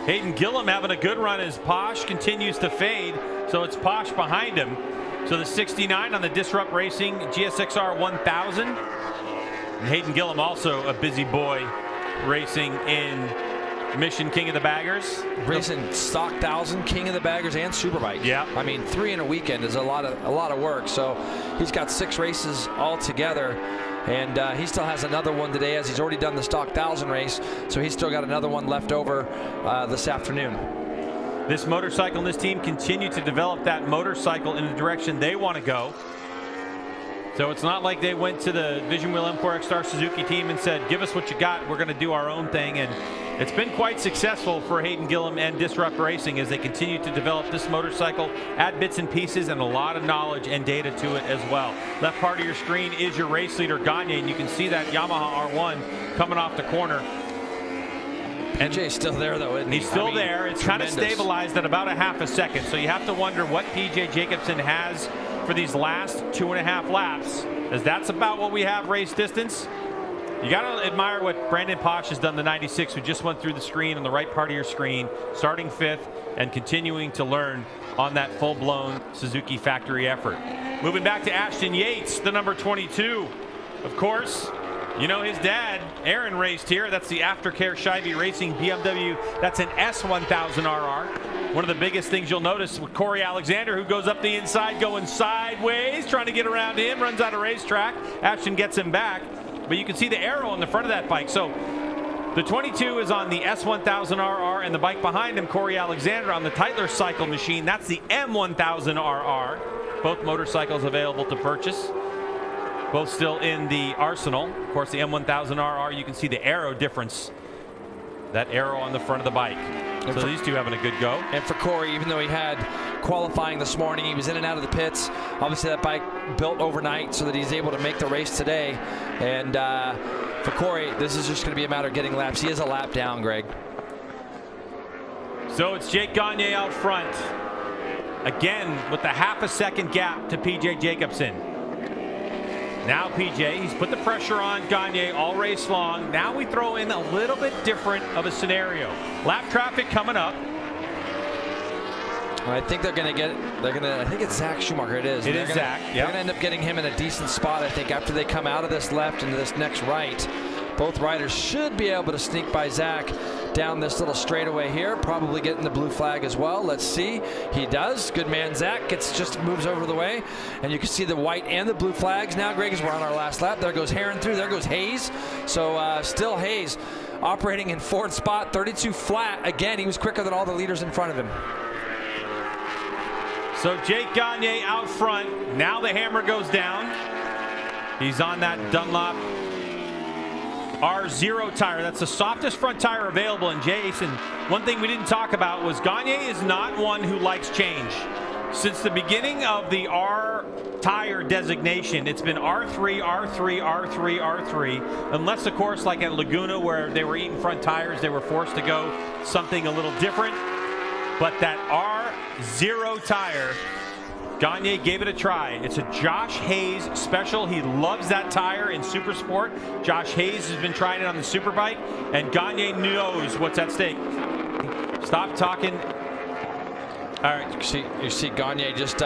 Hayden Gillum having a good run as Posh continues to fade. So it's Posh behind him. So the 69 on the Disrupt Racing GSXR 1000. And Hayden Gillum also a busy boy racing in Mission King of the Baggers. Racing stock 1000, King of the Baggers, and Superbike. Yeah. I mean, 3 in a weekend is a lot of work. So he's got 6 races all together, and he still has another one today, as he's already done the stock 1000 race. So he's still got another one left over this afternoon. This motorcycle and this team continue to develop that motorcycle in the direction they want to go. So it's not like they went to the Vision Wheel M4 X-Star Suzuki team and said, give us what you got, we're going to do our own thing. And it's been quite successful for Hayden Gillum and Disrupt Racing as they continue to develop this motorcycle, add bits and pieces and a lot of knowledge and data to it as well. Left part of your screen is your race leader, Gagne, and you can see that Yamaha R1 coming off the corner. And Jay's still there, though, isn't he? He's still there. It's kind of stabilized at about a half a second. So you have to wonder what PJ Jacobsen has for these last 2.5 laps, as that's about what we have race distance. You got to admire what Brandon Posh has done, the 96, who just went through the screen on the right part of your screen, starting 5th and continuing to learn on that full-blown Suzuki factory effort. Moving back to Ashton Yates, the number 22. Of course, you know his dad, Aaron, raced here. That's the Aftercare Shivey Racing BMW. That's an S1000RR. One of the biggest things you'll notice with Corey Alexander, who goes up the inside, going sideways, trying to get around him, runs out of racetrack. Ashton gets him back. But you can see the arrow on the front of that bike. So the 22 is on the S1000RR, and the bike behind him, Corey Alexander, on the Tytler cycle machine. That's the M1000RR. Both motorcycles available to purchase. Both still in the arsenal. Of course, the M1000RR, you can see the arrow difference. That arrow on the front of the bike. So these two having a good go. And for Corey, even though he had qualifying this morning, he was in and out of the pits. Obviously, that bike built overnight so that he's able to make the race today. And for Corey, this is just going to be a matter of getting laps. He is a lap down, Greg. So it's Jake Gagne out front. Again, with the half a second gap to PJ Jacobsen. Now PJ, he's put the pressure on Gagne all race long. Now we throw in a little bit different of a scenario. Lap traffic coming up. I think they're going to get, I think it's Zach Schumacher, it is. It is Zach, yeah. They're going to end up getting him in a decent spot, I think, after they come out of this left into this next right. Both riders should be able to sneak by Zach down this little straightaway here, probably getting the blue flag as well. Let's see. He does. Good man, Zach. Just moves over the way. And you can see the white and the blue flags now, Greg, as we're on our last lap. There goes Heron through. There goes Hayes. So still Hayes operating in 4th spot, 32 flat. Again, he was quicker than all the leaders in front of him. So Jake Gagne out front. Now the hammer goes down. He's on that Dunlop R0 tire. That's the softest front tire available. And Jason, one thing we didn't talk about was Gagne is not one who likes change. Since the beginning of the R tire designation, it's been R3, R3, R3, R3, unless of course like at Laguna where they were eating front tires, they were forced to go something a little different. But that R0 tire, Gagne gave it a try. It's a Josh Hayes special. He loves that tire in Super Sport. Josh Hayes has been trying it on the Superbike, and Gagne knows what's at stake. Stop talking. All right, you see Gagne just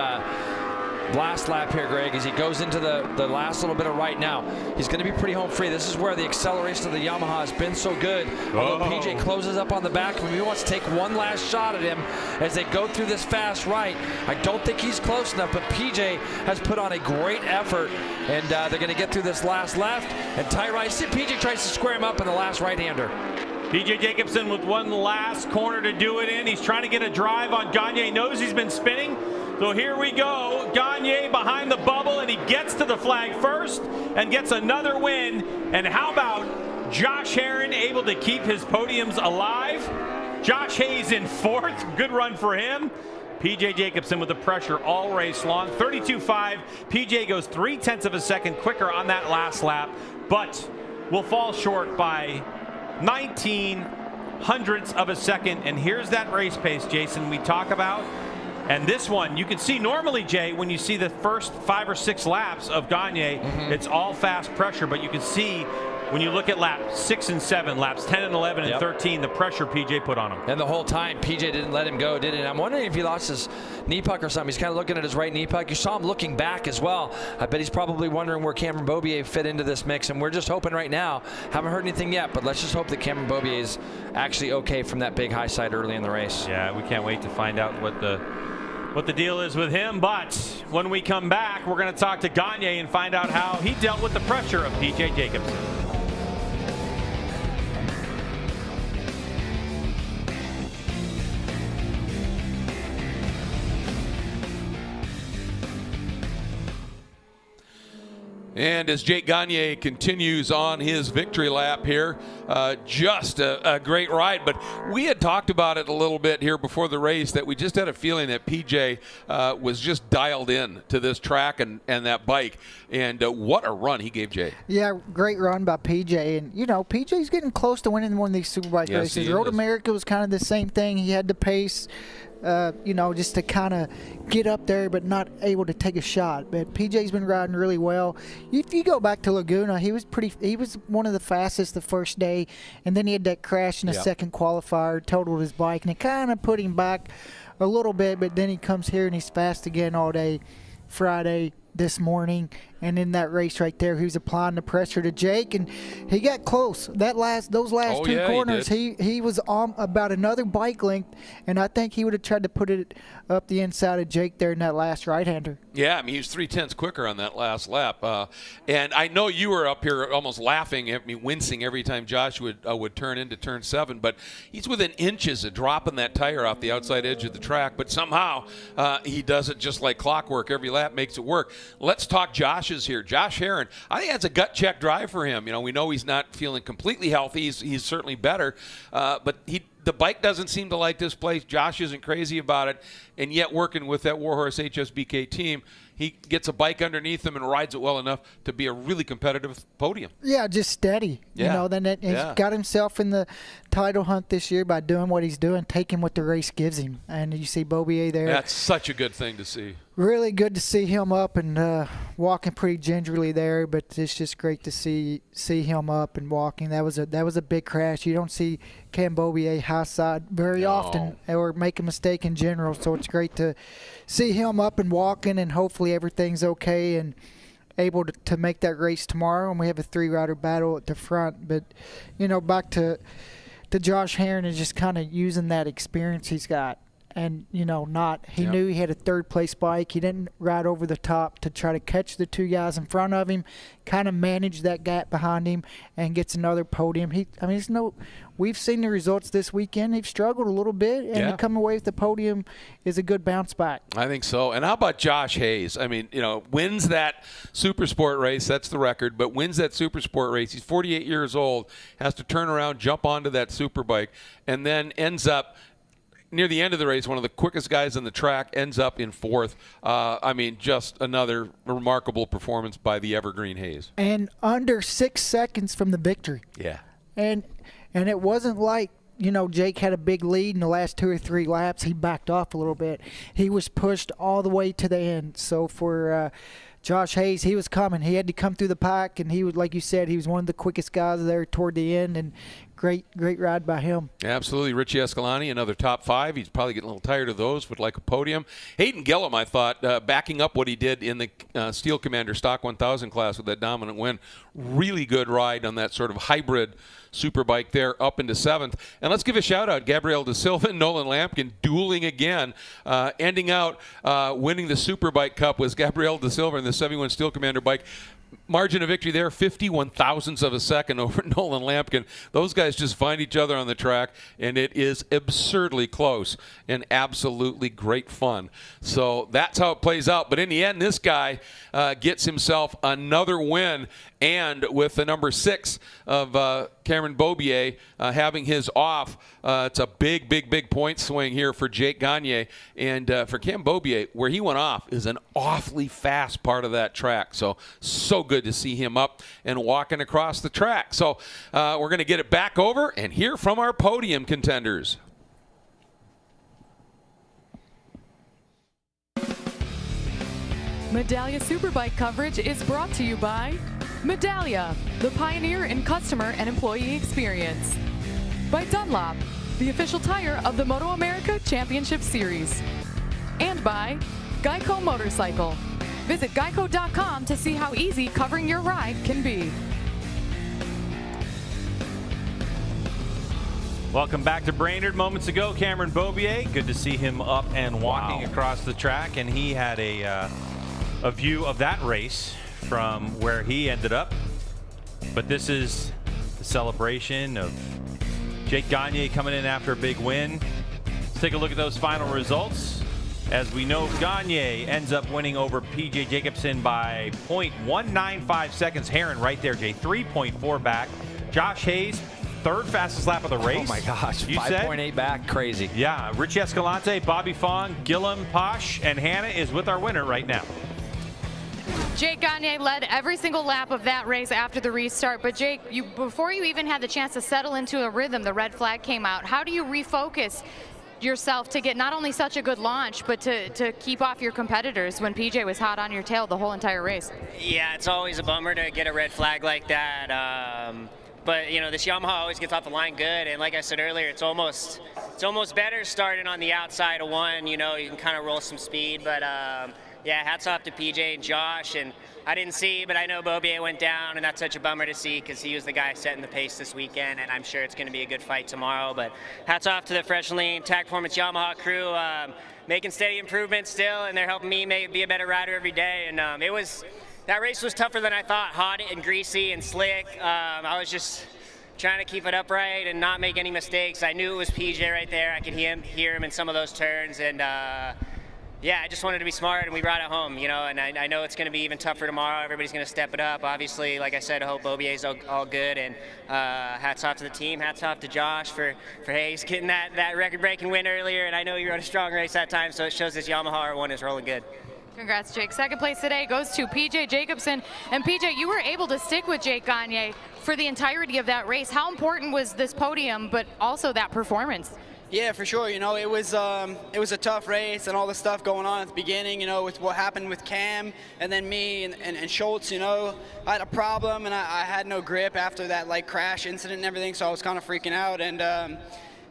last lap here, Greg, as he goes into the last little bit of right now. He's going to be pretty home free. This is where the acceleration of the Yamaha has been so good. Although PJ closes up on the back of him, he wants to take one last shot at him as they go through this fast right. I don't think he's close enough, but PJ has put on a great effort, and they're going to get through this last left. And PJ tries to square him up in the last right-hander. PJ Jacobsen with one last corner to do it in. He's trying to get a drive on Gagne. Knows he's been spinning. So here we go. Gagne behind the bubble, and he gets to the flag first and gets another win. And how about Josh Herron able to keep his podiums alive? Josh Hayes in fourth. Good run for him. PJ Jacobsen with the pressure all race long. 32.5. PJ goes 0.3 of a second quicker on that last lap, but will fall short by 19 hundredths of a second. And here's that race pace, Jason, we talk about. And this one, you can see normally, Jay, when you see the first 5 or 6 laps of Gagne, it's all fast pressure. But you can see when you look at laps 6 and 7, laps 10 and 11 and 13, the pressure PJ put on him. And the whole time, PJ didn't let him go, did it? I'm wondering if he lost his knee puck or something. He's kind of looking at his right knee puck. You saw him looking back as well. I bet he's probably wondering where Cameron Beaubier fit into this mix. And we're just hoping right now, haven't heard anything yet, but let's just hope that Cameron Beaubier is actually okay from that big high side early in the race. Yeah, we can't wait to find out what the deal is with him. But when we come back, we're going to talk to Gagne and find out how he dealt with the pressure of PJ Jacobsen. And as Jake Gagne continues on his victory lap here, just a great ride. But we had talked about it a little bit here before the race, that we just had a feeling that PJ was just dialed in to this track and that bike. And what a run he gave Jay. Yeah, great run by PJ. And, you know, PJ's getting close to winning one of these Superbike races. Road America was kind of the same thing. He had the pace, you know, just to kind of get up there, but not able to take a shot. But PJ's been riding really well. If you go back to Laguna, he was one of the fastest the first day, and then he had that crash in the second qualifier, totaled his bike, and it kind of put him back a little bit. But then he comes here and he's fast again all day Friday, this morning, and in that race right there, he was applying the pressure to Jake, and he got close. Those last two corners, he was on about another bike length, and I think he would have tried to put it up the inside of Jake there in that last right-hander. Yeah, I mean, he was 0.3 quicker on that last lap. And I know you were up here almost laughing at me, wincing every time Josh would turn into turn 7, but he's within inches of dropping that tire off the outside edge of the track, but somehow he does it just like clockwork. Every lap makes it work. Let's talk Josh's here. Josh Herron, I think that's a gut check drive for him. You know, we know he's not feeling completely healthy. He's certainly better, but the bike doesn't seem to like this place. Josh isn't crazy about it, and yet working with that Warhorse HSBK team, he gets a bike underneath him and rides it well enough to be a really competitive podium. Yeah, just steady. Yeah. You know, then he's got himself in the title hunt this year by doing what he's doing, taking what the race gives him. And you see Beaubier there. That's such a good thing to see. Really good to see him up and walking pretty gingerly there, but it's just great to see him up and walking. That was a big crash. You don't see Cam Beaubier high side very often, or make a mistake in general, so it's great to see him up and walking, and hopefully everything's okay and able to make that race tomorrow. And we have a 3-rider battle at the front. But, you know, back to Josh Herron is just kind of using that experience he's got. And, you know, he knew he had a third-place bike. He didn't ride over the top to try to catch the 2 guys in front of him, kind of manage that gap behind him, and gets another podium. We've seen the results this weekend. He's struggled a little bit, and to come away with the podium is a good bounce back. I think so. And how about Josh Hayes? I mean, you know, wins that Supersport race. That's the record, but wins that Supersport race. He's 48 years old, has to turn around, jump onto that Superbike, and then ends up near the end of the race, one of the quickest guys on the track, ends up in 4th. I mean, just another remarkable performance by the Evergreen Hayes. And under 6 seconds from the victory. Yeah. And it wasn't like, you know, Jake had a big lead in the last 2 or 3 laps. He backed off a little bit. He was pushed all the way to the end. So for Josh Hayes, he was coming. He had to come through the pack, and he was, like you said, he was one of the quickest guys there toward the end. And great ride by him. Absolutely. Richie Escalante, another top 5. He's probably getting a little tired of those, would like a podium. Hayden Gillum, I thought, backing up what he did in the Steel Commander Stock 1000 class with that dominant win. Really good ride on that sort of hybrid Superbike there up into 7th. And let's give a shout out, Gabriel De Silva and Nolan Lampkin dueling again. Ending out winning the Superbike Cup was Gabriel De Silva in the 71 Steel Commander bike. Margin of victory there, 51 thousandths of a second over Nolan Lampkin. Those guys just find each other on the track, and it is absurdly close and absolutely great fun. So that's how it plays out. But in the end, this guy gets himself another win, and with the number 6 of Cameron Beaubier having his off, it's a big point swing here for Jake Gagne. And for Cam Beaubier, where he went off is an awfully fast part of that track. So good to see him up and walking across the track. So we're going to get it back over and hear from our podium contenders. Medallia Superbike coverage is brought to you by Medallia, the pioneer in customer and employee experience. By Dunlop, the official tire of the MotoAmerica Championship Series. And by Geico Motorcycle. Visit geico.com to see how easy covering your ride can be. Welcome back to Brainerd. Moments ago, Cameron Beaubier, good to see him up and walking across the track, and he had a view of that race from where he ended up. But this is the celebration of Jake Gagne coming in after a big win. Let's take a look at those final results. As we know, Gagne ends up winning over P.J. Jacobson by 0.195 seconds. Heron right there, Jay, 3.4 back. Josh Hayes, 3rd fastest lap of the race. Oh my gosh, 5.8 back, crazy. Yeah, Richie Escalante, Bobby Fong, Gillum, Posh, and Hannah is with our winner right now. Jake Gagne led every single lap of that race after the restart. But Jake, before you even had the chance to settle into a rhythm, the red flag came out. How do you refocus yourself to get not only such a good launch, but to keep off your competitors when PJ was hot on your tail the whole entire race? Yeah, it's always a bummer to get a red flag like that. But you know, this Yamaha always gets off the line good, and like I said earlier, it's almost better starting on the outside of 1. You know, you can kind of roll some speed, but yeah, hats off to PJ and Josh. And I didn't see, but I know Beaubier went down, and that's such a bummer to see because he was the guy setting the pace this weekend, and I'm sure it's going to be a good fight tomorrow. But hats off to the Fresh Lean Tack Performance Yamaha crew, making steady improvements still, and they're helping me be a better rider every day. And that race was tougher than I thought, hot and greasy and slick. I was just trying to keep it upright and not make any mistakes. I knew it was PJ right there. I could hear him in some of those turns, and yeah, I just wanted to be smart, and we brought it home, you know, and I know it's going to be even tougher tomorrow. Everybody's going to step it up. Obviously, like I said, I hope Beaubier's all good, and hats off to the team. Hats off to Josh for Hayes getting that record-breaking win earlier, and I know you rode a strong race that time, so it shows this Yamaha R1 is rolling good. Congrats, Jake. 2nd place today goes to PJ Jacobson. And PJ, you were able to stick with Jake Gagne for the entirety of that race. How important was this podium, but also that performance? Yeah, for sure. You know, it was a tough race and all the stuff going on at the beginning, you know, with what happened with Cam and then me and Schultz, you know. I had a problem, and I had no grip after that, like, crash incident and everything, so I was kind of freaking out. And,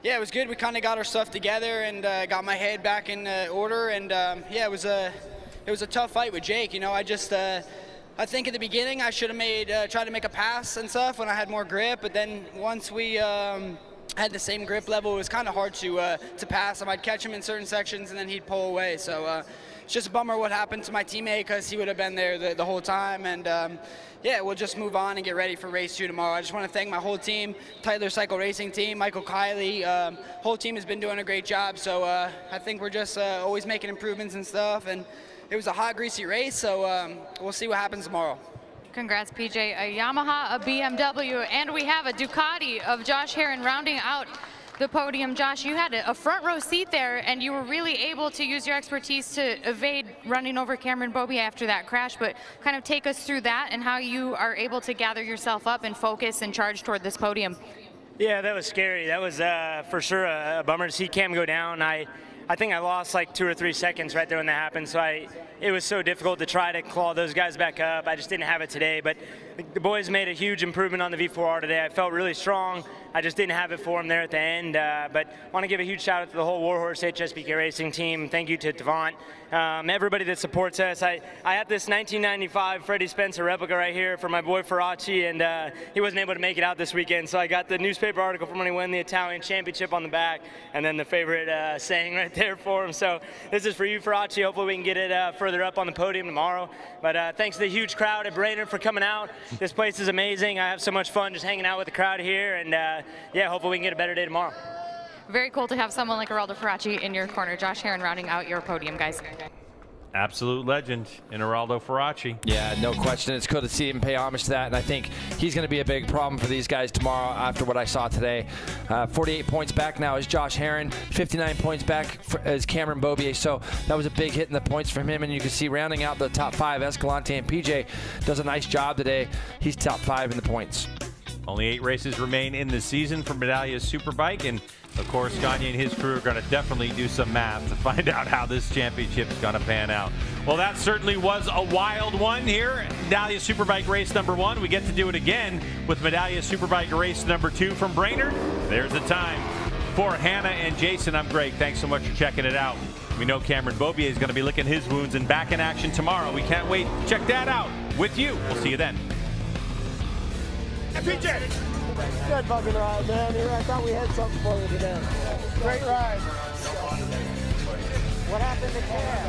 yeah, it was good. We kind of got our stuff together and got my head back in order. And, yeah, it was a tough fight with Jake. You know, I think at the beginning I should have tried to make a pass and stuff when I had more grip, but then once we had the same grip level, it was kind of hard to pass him. I'd catch him in certain sections, and then he'd pull away. So it's just a bummer what happened to my teammate, because he would have been there the whole time. And yeah, we'll just move on and get ready for race 2 tomorrow. I just want to thank my whole team, Tyler Cycle Racing team, Michael Kiley. Whole team has been doing a great job. So I think we're just always making improvements and stuff. And it was a hot, greasy race, so we'll see what happens tomorrow. Congrats, PJ. A Yamaha, a BMW, and we have a Ducati of Josh Heron rounding out the podium. Josh, you had a front row seat there, and you were really able to use your expertise to evade running over Cameron Beaubier after that crash, but kind of take us through that and how you are able to gather yourself up and focus and charge toward this podium. Yeah, that was scary. That was for sure a bummer to see Cam go down. I think I lost like 2 or 3 seconds right there when that happened. So it was so difficult to try to claw those guys back up. I just didn't have it today. But the boys made a huge improvement on the V4R today. I felt really strong. I just didn't have it for them there at the end. But I want to give a huge shout out to the whole Warhorse HSBK Racing team. Thank you to Devont. Everybody that supports us. I had this 1995 Freddie Spencer replica right here for my boy Ferracci, and he wasn't able to make it out this weekend. So I got the newspaper article from when he won the Italian Championship on the back, and then the favorite saying right there for him. So this is for you, Ferracci. Hopefully we can get it further up on the podium tomorrow. But thanks to the huge crowd at Brainerd for coming out. This place is amazing. I have so much fun just hanging out with the crowd here, and yeah, hopefully we can get a better day tomorrow. Very cool to have someone like Geraldo Ferracci in your corner. Josh Herron rounding out your podium, guys. Absolute legend in Geraldo Ferracci. Yeah, no question. It's cool to see him pay homage to that, and I think he's going to be a big problem for these guys tomorrow after what I saw today. 48 points back now is Josh Herron. 59 points back is Cameron Beaubier, so that was a big hit in the points from him, and you can see rounding out the top 5, Escalante and PJ does a nice job today. He's top 5 in the points. Only 8 races remain in the season for Medallia's Superbike, and of course, Gagne and his crew are going to definitely do some math to find out how this championship is going to pan out. Well, that certainly was a wild one here. Medallia Superbike race number 1. We get to do it again with Medallia Superbike race number 2 from Brainerd. There's the time. For Hannah and Jason, I'm Greg. Thanks so much for checking it out. We know Cameron Beaubier is going to be licking his wounds and back in action tomorrow. We can't wait to check that out with you. We'll see you then. PJ! Good fucking ride, man. I thought we had something for you today. Great ride. What happened to Cam?